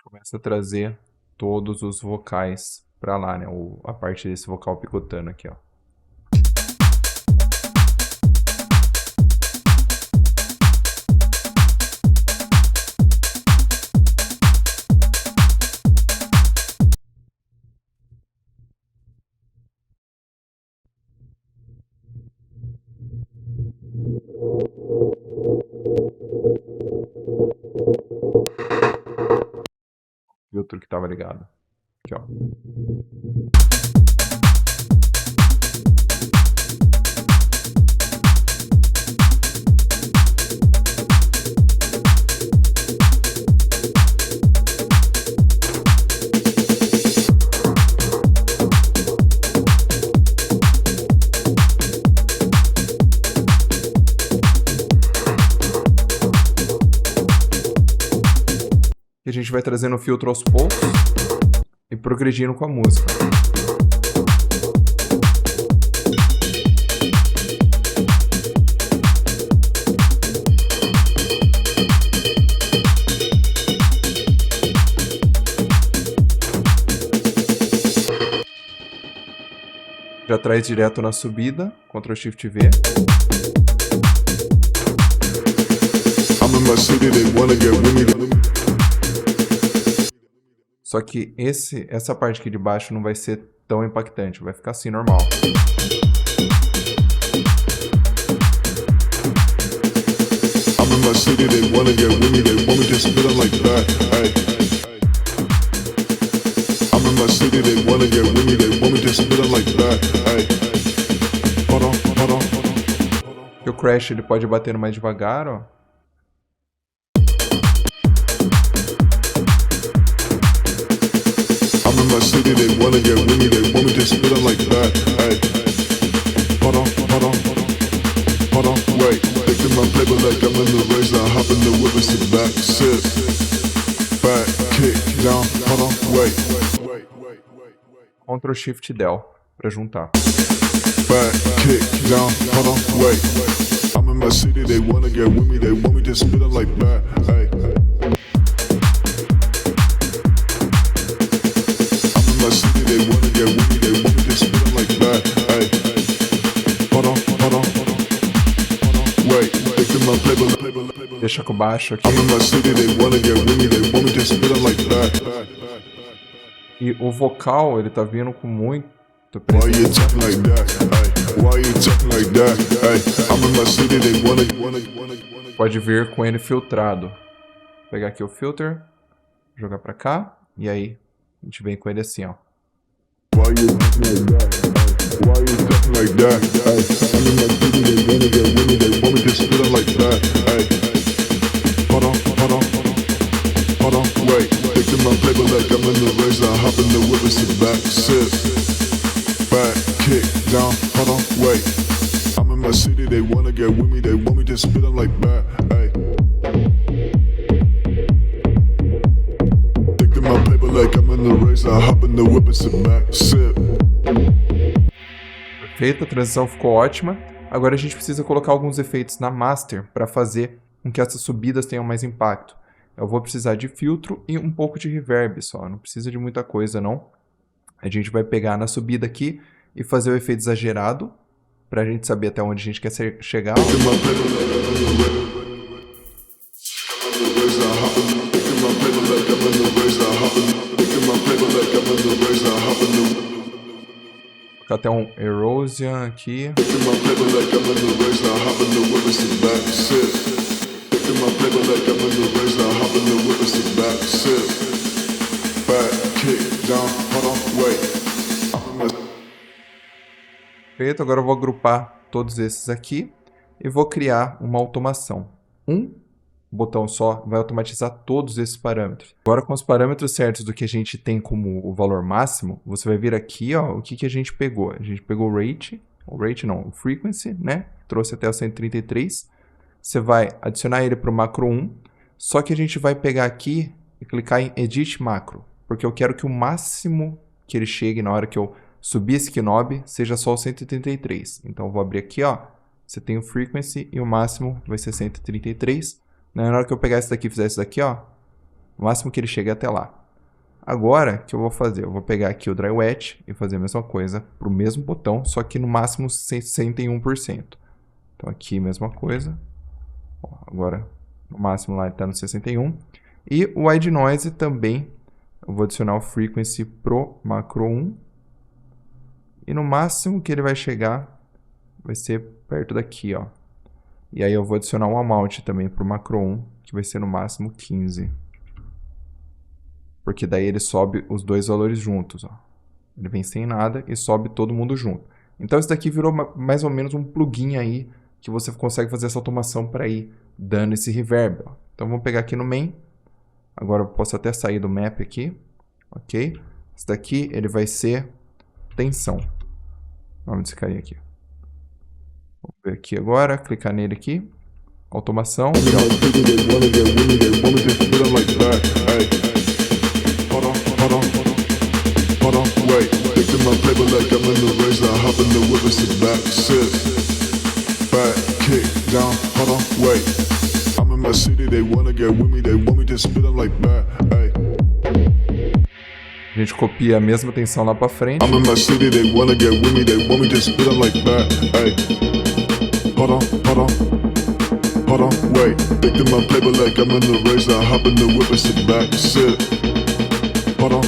Começa a trazer todos os vocais pra lá, né? A parte desse vocal picotando aqui, ó. Filtro que tava ligado. Aqui, ó. E a gente vai trazendo o filtro aos poucos e progredindo com a música. Já traz direto na subida, Ctrl Shift V. I'm in my city, they wanna get with me. Só que essa parte aqui de baixo não vai ser tão impactante, vai ficar assim, normal. I'm in my city, they wanna get with me, they want me to spit them like that. Hey. I'm in my city, they wanna get with me, they want me to spit them like that. Hey. Hold on. E o crash ele pode bater mais devagar, ó. I'm in my city, they wanna get with me, they want me to spit 'em like that. Ay. Hold on, wait. Taking my paper like I'm in the race, I hop in the whip and sit back, sit. Back, kick, down, hold on, wait. Ctrl Shift Del pra juntar. Back, kick, down, hold on, wait. I'm in my city, they wanna get with me, they want me to spit 'em like that. Ay. I'm in my city, they wanna get with me, they want me to spit 'em like that. Ay. Hold on, wait. Taking my paper. Deixa com baixo aqui. I'm in my city, they wanna get with me, they want me to spit 'em like that. E o vocal, ele tá vindo com muito Why you talking like that? Ay. Why you talking like that? Ay. I'm in my city, they wanna. Pode vir com ele filtrado. Vou pegar aqui o filter, jogar pra cá, e aí a gente vem com ele assim, ó. Why you talking like that? Why you talking like that? Ay. I'm in my city, they wanna get with me, they want me to spit 'em like that. Ay. Hold on, wait. Taking my paper like I'm in the race, I hop in the whip and sit back, sit. Back, kick, down, hold on, wait. I'm in my city, they wanna get with me, they want me to spit 'em like that. Ay. Taking my paper like I'm in the race, I hop in the whip and sit back, sit. Perfeito, a transição ficou ótima. Agora a gente precisa colocar alguns efeitos na master para fazer com que essas subidas tenham mais impacto. Eu vou precisar de filtro e um pouco de reverb só, não precisa de muita coisa não. A gente vai pegar na subida aqui e fazer o efeito exagerado, para a gente saber até onde a gente quer chegar. Colocar até um erosion aqui. Perfeito, agora eu vou agrupar todos esses aqui e vou criar uma automação. Um botão só vai automatizar todos esses parâmetros. Agora com os parâmetros certos do que a gente tem como o valor máximo, você vai vir aqui, ó, o que a gente pegou. A gente pegou o frequency, né? Trouxe até o 133. Você vai adicionar ele para o macro 1, só que a gente vai pegar aqui e clicar em Edit Macro, porque eu quero que o máximo que ele chegue na hora que eu subir esse knob seja só o 133. Então eu vou abrir aqui, ó, você tem o frequency e o máximo vai ser 133. Na hora que eu pegar esse daqui e fizer isso daqui, ó, o máximo que ele chega é até lá. Agora, o que eu vou fazer? Eu vou pegar aqui o Dry Wet e fazer a mesma coisa para o mesmo botão, só que no máximo 61%. Então aqui, mesma coisa. Agora, no máximo lá ele está no 61. E o White Noise também, eu vou adicionar o Frequency pro macro 1. E no máximo que ele vai chegar, vai ser perto daqui, ó. E aí eu vou adicionar um Amount também pro macro 1, que vai ser no máximo 15. Porque daí ele sobe os dois valores juntos, ó. Ele vem sem nada e sobe todo mundo junto. Então isso daqui virou mais ou menos um plugin aí, que você consegue fazer essa automação para ir dando esse reverb. Ó. Então vamos pegar aqui no main. Agora eu posso até sair do map aqui. Ok? Esse daqui ele vai ser tensão. Vamos descair aqui. Vamos ver aqui agora. Clicar nele aqui. Automação. A gente copia a mesma tensão lá pra frente. I'm in my city, they wanna get with me, they want me to spit 'em like that. Ay. Hold on, wait. Taking my paper like I'm in the race, I hop in the whip and sit back, sit. Hold on.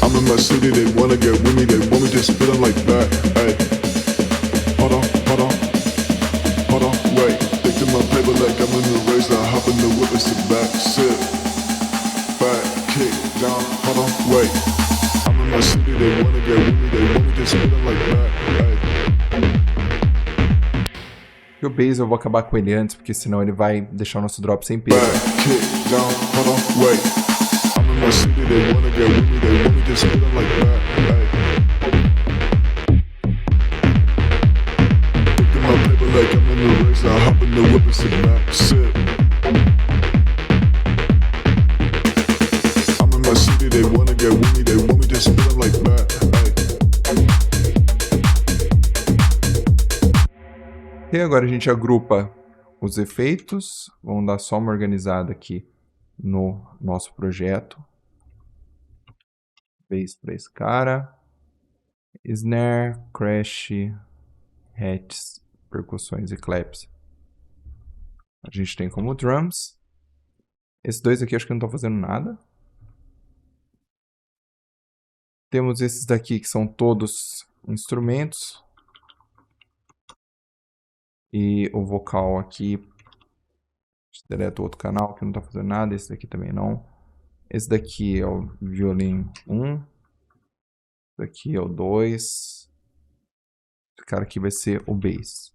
I'm in my city, they wanna get with me, they want me to spit 'em like that. Ay. Hold on, wait. Taking my paper like I'm in the race, I hop in the whip and sit back, sit. Back, kick, down, hold on, wait. I'm in my city, they wanna get with me, they want me to spit 'em like that. Ay. E o bass eu vou acabar com ele antes, porque senão ele vai deixar o nosso drop sem peso. Back, kick, down, hold on, wait. I'm in my city, they wanna get with me, they want me to spit them like that. Ay. Taking my paper like I'm in the race, I hop in the whip and sit back, sit. I'm in my city, they wanna get with me, they want me to spit them like that. E agora a gente agrupa os efeitos, vamos dar só uma organizada aqui no nosso projeto. Bass para esse cara, snare, crash, hats, percussões e claps. A gente tem como drums. Esses dois aqui acho que não estão fazendo nada. Temos esses daqui que são todos instrumentos. E o vocal aqui, direto outro canal que não está fazendo nada. Esse daqui também não. Esse daqui é o violin 1. Esse daqui é o 2. Esse cara aqui vai ser o bass.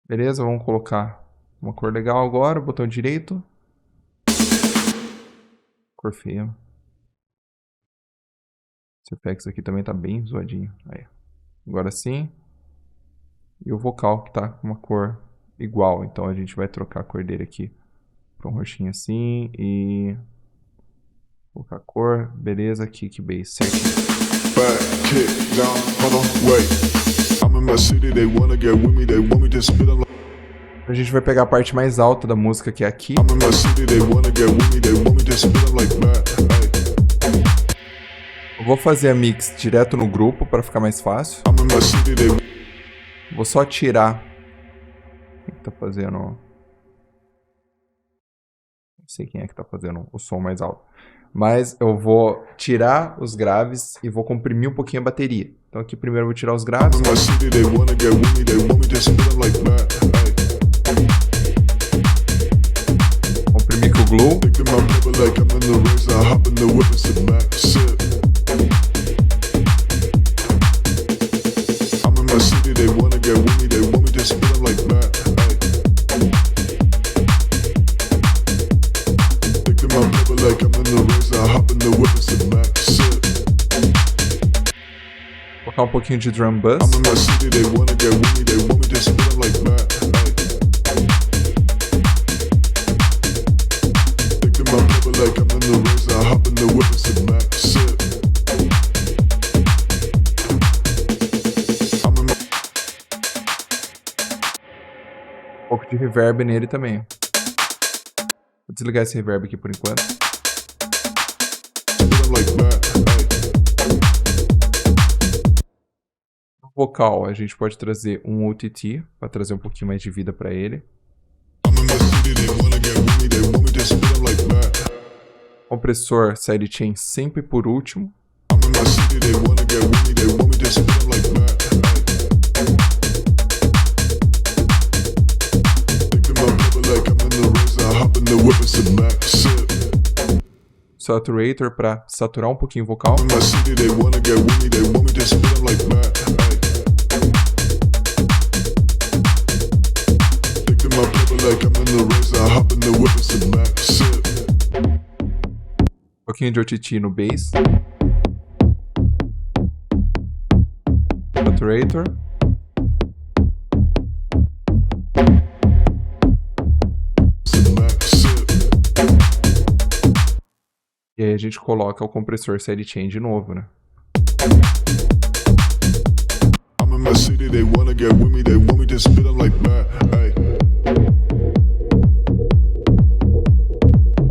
Beleza, vamos colocar uma cor legal agora. Botão direito. Cor feia. Esse effects aqui também tá bem zoadinho. Aí. Agora sim. E o vocal que tá com uma cor igual. Então a gente vai trocar a cor dele aqui para um roxinho assim. E colocar a cor. Beleza, kick bass certinho. Back, kick, down, hold on, wait. I'm in my city, they wanna get with me, they want me to spit them like. A gente vai pegar a parte mais alta da música que é aqui. I'm in my city, they wanna get with me, they want me to spit them like that. Eu vou fazer a mix direto no grupo para ficar mais fácil. I'm in my city, they. Vou só tirar. Quem que tá fazendo? Não sei quem é que tá fazendo o som mais alto. Mas eu vou tirar os graves e vou comprimir um pouquinho a bateria. Então aqui primeiro eu vou tirar os graves. I'm in my city, they wanna get with me, they want me to spit them like that. Comprimir com o glue. Taking my paper like I'm in the race, I hop in the whip and sit back, sit. I'm in my city, they wanna get with me, they want me to spit them like that. Taking my paper like I'm in the race, I hop in the whip and sit back, sit. Vou colocar um pouquinho de drum bass. I'm in my city, they wanna get with me, they want me to spit them like that. Taking my paper like I'm in the race, I hop in the whip and sit back, sit. Um pouco de reverb nele também. Vou desligar esse reverb aqui por enquanto. No vocal, a gente pode trazer um OTT para trazer um pouquinho mais de vida para ele. Compressor sidechain sempre por último. Saturator para saturar um pouquinho o vocal. Um pouquinho de OTT no bass. Saturator. E aí a gente coloca o compressor sidechain de novo, né? I'm in my city, they wanna get with me, they want me to spit them like that.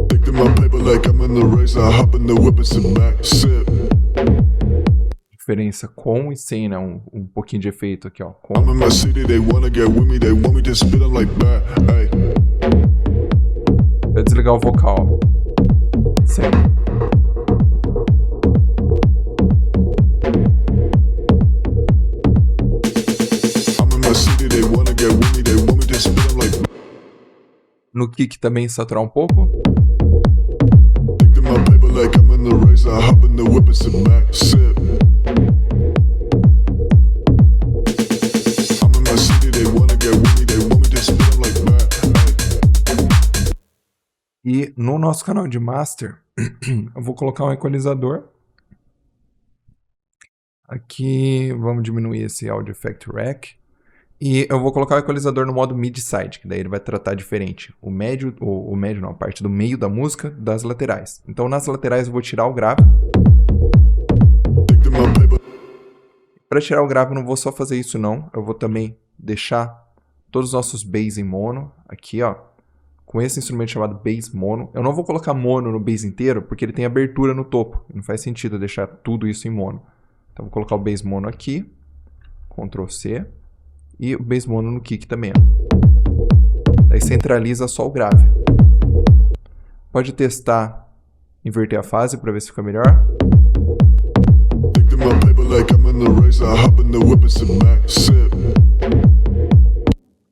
Taking my paper like I'm in the race, I hop in the whip and sit back, sit. Diferença com e sem, né? Um pouquinho de efeito aqui, ó. Com. I'm in my city, they wanna get with me, they want me to spit them like that. Vou desligar o vocal. Sem. No kick também saturar um pouco. E E no nosso canal de Master, eu vou colocar um equalizador. Aqui, vamos diminuir esse Audio Effect Rack. E eu vou colocar o equalizador no modo mid-side, que daí ele vai tratar diferente o médio não, a parte do meio da música das laterais. Então nas laterais eu vou tirar o grave. Para tirar o grave eu não vou só fazer isso não, eu vou também deixar todos os nossos bass em mono, aqui ó, com esse instrumento chamado bass mono. Eu não vou colocar mono no bass inteiro, porque ele tem abertura no topo, não faz sentido eu deixar tudo isso em mono. Então vou colocar o bass mono aqui, Ctrl C. E o bass mono no kick também, ó. Daí centraliza só o grave. Pode testar, inverter a fase para ver se fica melhor.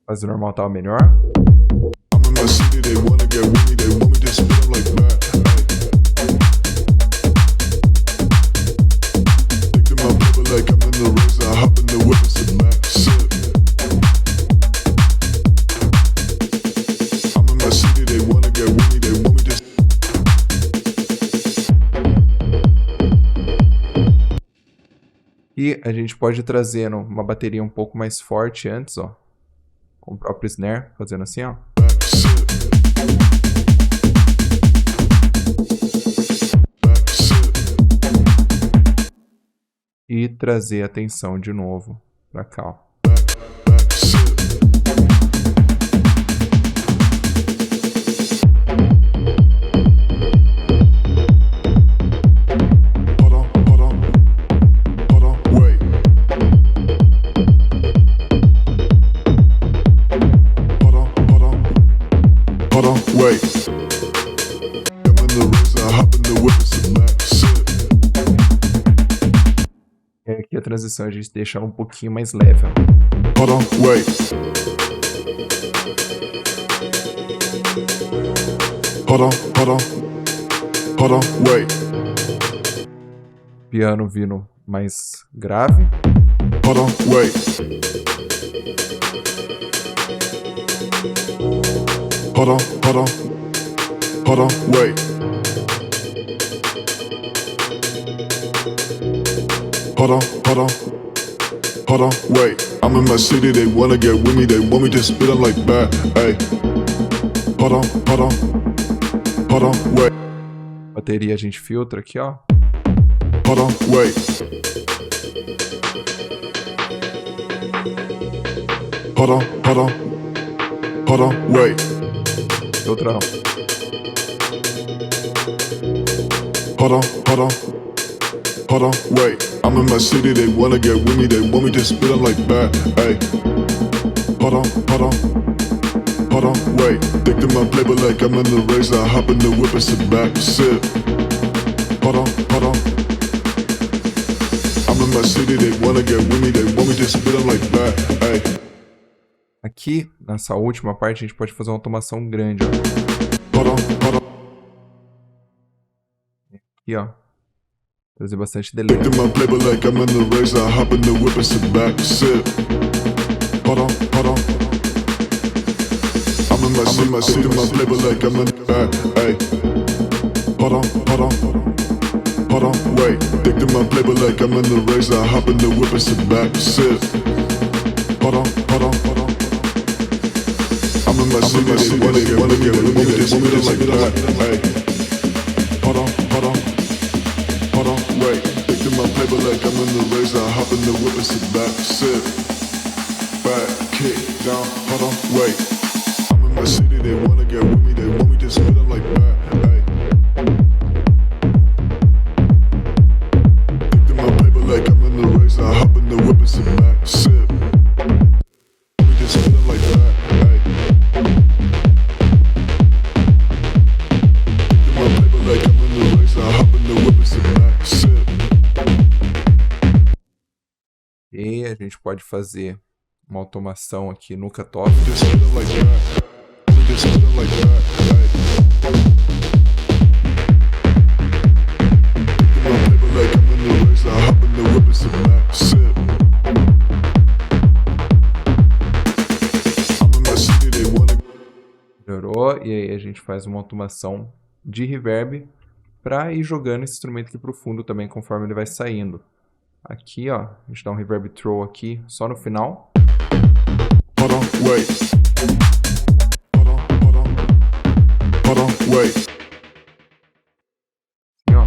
Fase normal estava melhor. E a gente pode ir trazendo uma bateria um pouco mais forte antes, ó, com o próprio snare, fazendo assim, ó. E trazer a tensão de novo pra cá, ó. E aqui a transição a gente deixa um pouquinho mais leve. Piano vindo mais grave. Hold on, wait. I'm in my city, they wanna get with me, they want me to spit on like that, ayy. Hold on, wait. Bateria a gente filtra aqui, ó. Hold on, wait. Hold on, wait. Filtra não. Hold on, wait. I'm in my city, they wanna get with me, they want me to spit on like that, ayy. Hold on, wait. Think to my play, but like I'm in the race, I hop in the whip and sit back, sip. Hold on. I'm in my city, they wanna get with me, they want me to spit on like that, ayy. Aqui, nessa última parte, a gente pode fazer uma automação grande, ó. Hold on. Aqui, ó. Trazer bastante delay. Think to my play, but like I'm in the race, I hop in the whip and sit back, sip. Hold on. I'm in my city, my play, but like I'm in the back, ayy. Hold on, wait. Think to my play, but like I'm in the race, I hop in the whip and sit back, sip. Hold on. I'm in my city, they wanna get with me, they want me to like that, ayy. Hold on, wait. Think to my play, but like I'm in the race, I hop in the whip and sit back, sip. Back, kick, down, hold on, wait. I'm in my city, they wanna get with me, they want me to spit on like that, ayy. Think to my play, but like I'm in the race, I hop in the whip and sit back, sip. Want me to spit on like that, ayy. Think to my play, but like I'm in the race, I hop in the whip and sit back, sip. E a gente pode fazer uma automação aqui no cutoff. Just spit on like that. Just spit on like that, ayy. Think to my play, but like I'm in the race, I hop in the whip and sit back, sip. Melhorou. e aí a gente faz uma automação de reverb para ir jogando esse instrumento aqui pro fundo também conforme ele vai saindo. Aqui, ó, a gente dá um reverb throw aqui só no final. Hold on, wait. Hold on, wait. Assim, ó.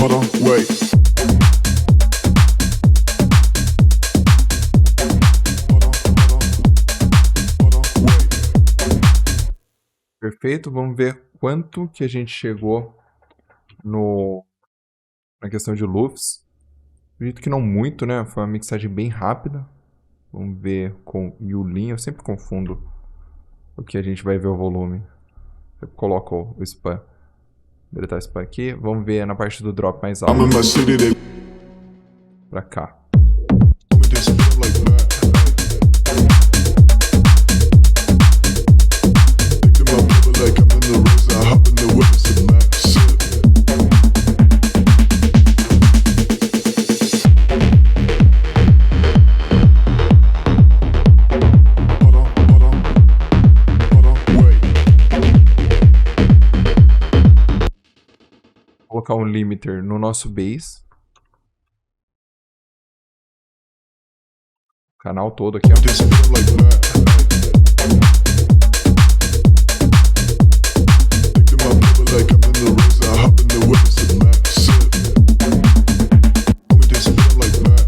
Hold on, wait. Perfeito, vamos ver quanto que a gente chegou na questão de loops. Acredito que não muito, né? Foi uma mixagem bem rápida. Vamos ver com Yulin, eu sempre confundo o que a gente vai ver o volume. Eu coloco o spam. Vou deletar o spam aqui. Vamos ver na parte do drop mais alto. I'm in my city, they Pra cá. want me to spit like that. Stick to my paper like I'm in the race. I hop in the whip and sit back, sit. Vou colocar um limiter no nosso bass. O canal todo aqui, ó. Just spit like that. Stick to my paper like I'm in the race. I hop in the whip and sit back, sit. Want me to spit like that.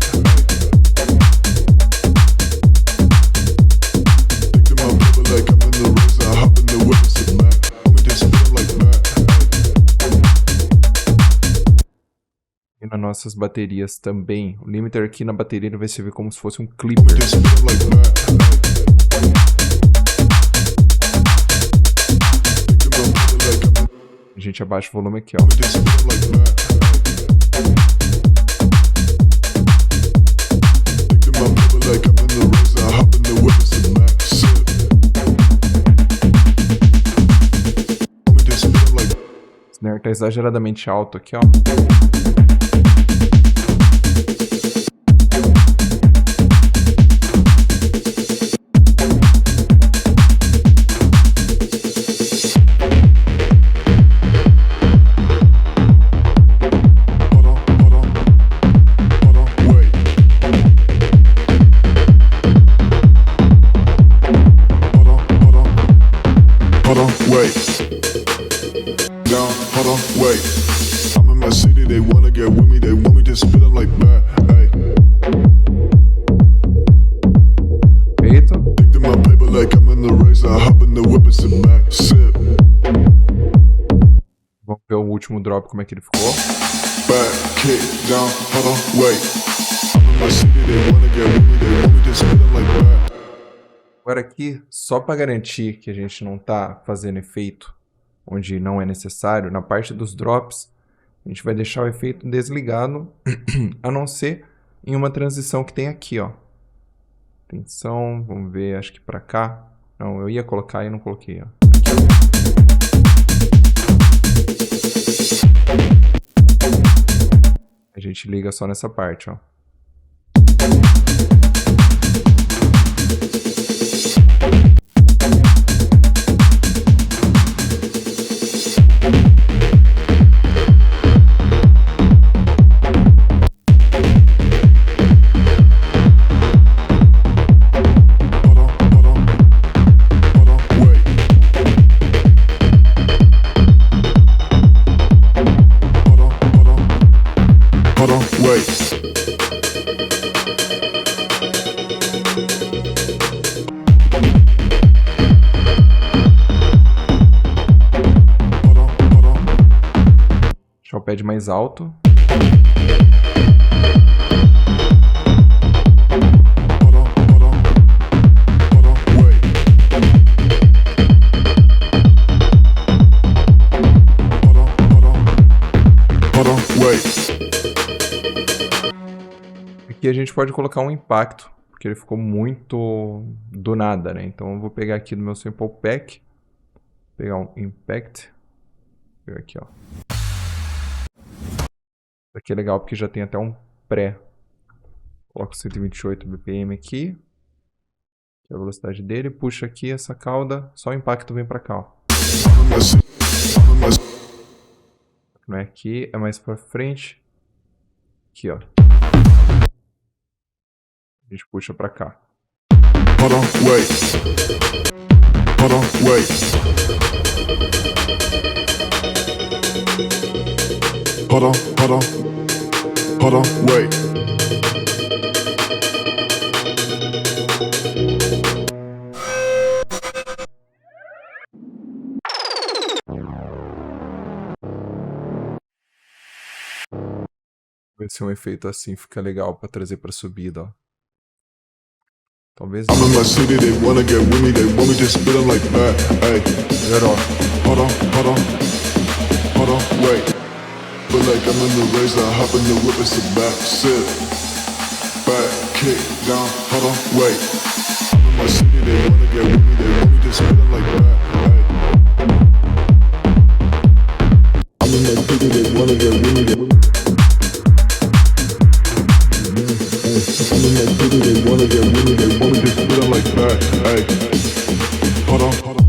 Stick to my paper like I'm in the race. I hop in the whip and sit back. Want me to spit like that. E nas nossas baterias também. O limiter aqui na bateria ele vai servir como se fosse um clipper. Just spit like that. Stick to my paper like I'm in A gente abaixa o volume aqui, ó. Just spit like that. Stick to my paper like I'm in the race. I hop in the whip and sit back, sit. Want me to spit like O snare tá exageradamente alto aqui, ó. wait. Hold on, wait. Down, hold on, wait. I'm in my city, they wanna get with me, they want me to spit them like that. Hey, Perfeito. stick to my paper like I'm in the race. I hop in the whip and sit back, sit. Vamos ver o último drop, como é que ele ficou. Back, kick, down, hold on, wait. I'm in my city, they wanna get with me, they want me to spit them like that. Agora aqui, só para garantir que a gente não tá fazendo efeito onde não é necessário, na parte dos drops, a gente vai deixar o efeito desligado, a não ser em uma transição que tem aqui, ó. Atenção, vamos ver, acho que para cá. Não, eu ia colocar e não coloquei, ó. Aqui, ó. A gente liga só nessa parte, ó. Deixar o pad mais alto. Aqui a gente pode colocar um impacto, porque ele ficou muito do nada, né? Então eu vou pegar aqui no meu sample pack, pegar um impact, pegar aqui, ó. Isso aqui é legal porque já tem até um pré. Coloco 128 BPM aqui. Aqui é a velocidade dele, puxa aqui essa cauda, só o impacto vem pra cá, ó. Não é aqui, é mais pra frente. Aqui, ó. A gente puxa pra cá. Hold on, wait. Hold on, wait. Hold on, hold on. Hold on, wait. Ver se um efeito assim fica legal pra trazer pra subida, ó. Talvez I'm in my city, they wanna get with me, they want me to spit them like that. Ay, melhor. hold on, hold on. Hold on, wait. Feel like I'm in the race, I hop in the whip, it's a back, sit. Back, kick, down, hold on, wait. I'm in my city, they wanna get with me, they want me to spit them like that. Ay. I'm in my city, they wanna get with me, they want me. I'm in my city, they wanna get with me, they want me to spit them like that. Ay. Hold on, hold on.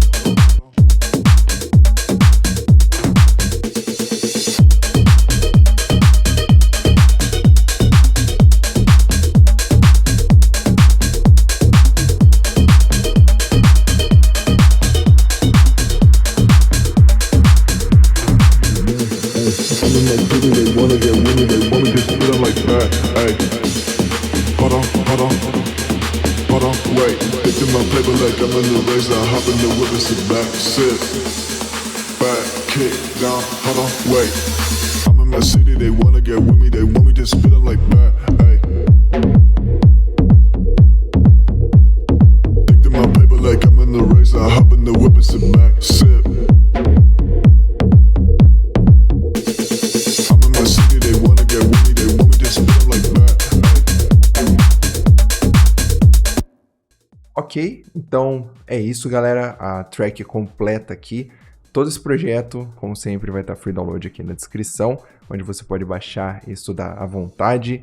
Ok, então é isso, galera, a track completa aqui. Todo esse projeto, como sempre, vai estar free download aqui na descrição, onde você pode baixar e estudar à vontade.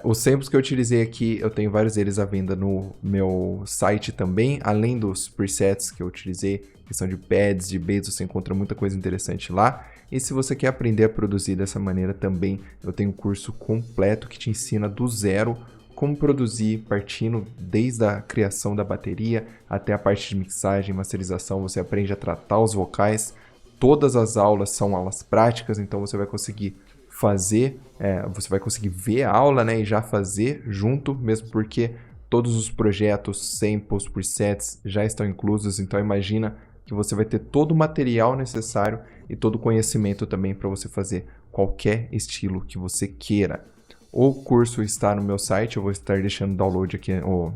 Os samples que eu utilizei aqui, eu tenho vários deles à venda no meu site também, além dos presets que eu utilizei, que são de pads, de beats, você encontra muita coisa interessante lá. E se você quer aprender a produzir dessa maneira também, eu tenho um curso completo que te ensina do zero como produzir, partindo desde a criação da bateria até a parte de mixagem, masterização. Você aprende a tratar os vocais. Todas as aulas são aulas práticas, então você vai conseguir fazer, você vai conseguir ver a aula, né, e já fazer junto, mesmo porque todos os projetos, samples, presets já estão inclusos. Então imagina que você vai ter todo o material necessário e todo o conhecimento também para você fazer qualquer estilo que você queira. O curso está no meu site, eu vou estar deixando download aqui, o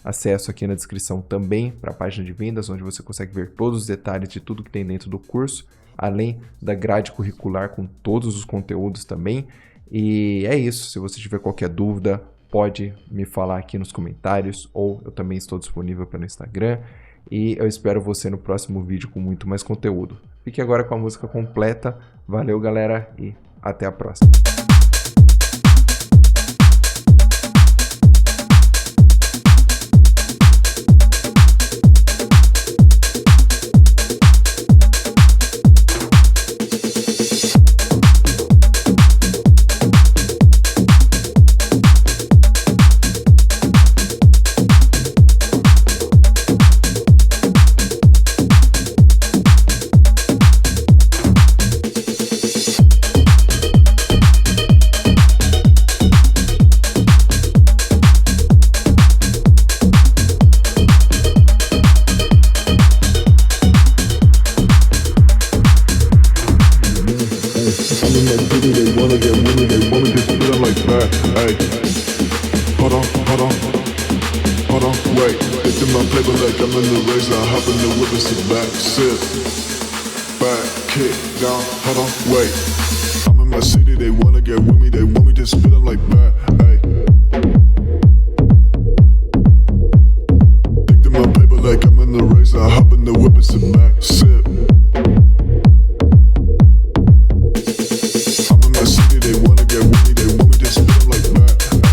acesso aqui na descrição também para a página de vendas, onde você consegue ver todos os detalhes de tudo que tem dentro do curso, além da grade curricular com todos os conteúdos também. E é isso, se você tiver qualquer dúvida, pode me falar aqui nos comentários, ou eu também estou disponível pelo Instagram. E eu espero você no próximo vídeo com muito mais conteúdo. Fique agora com a música completa. Valeu, galera, e até a próxima. I'm in my city, they wanna get with me, they want me to spit them like that. Ay. Stick to my paper like I'm in the race, I hop in the whip and sit back, sip. I'm in my city, they wanna get with me, they want me to spit them like that. Ay.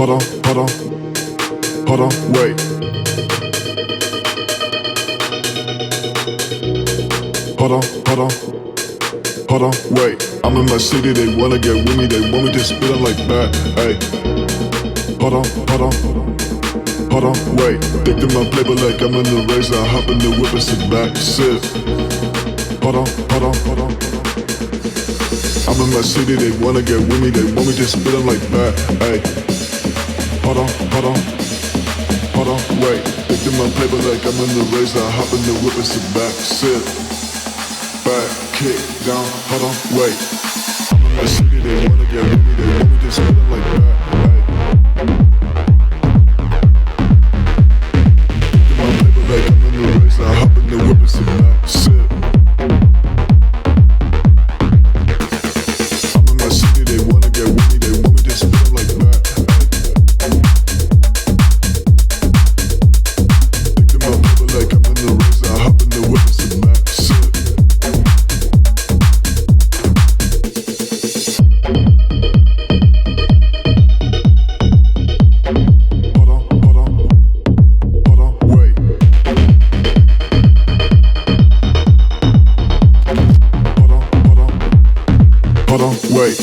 Hold on, hold on, hold on, wait. Hold on, hold on, hold on, wait. I'm in my city, they wanna get with me, they want me to spit on like that, ayy. Hold on, hold on, hold on, wait. Dick in my paper like I'm in the race, I hop in the whip and sit back, sit. Hold on, hold on, hold on. I'm in my city, they wanna get with me, they want me to spit on like that, ayy. Hold on, hold on, hold on, wait. Dick in my paper like I'm in the race, I hop in the whip and sit back, sit. Back, kick, down, hold on, wait. I'm in my city, they wanna get with me, they want me to spit on like that, ayy. Dick in my paper like I'm in the race, I hop in the whip and sit back, sit. I'm in my city, they wanna get with me, they want me to spit on like that. Like I'm in the race, I hop in the whip and sit back, sit. Hold on, hold on, hold on, wait. Hold on, hold on, hold on, wait.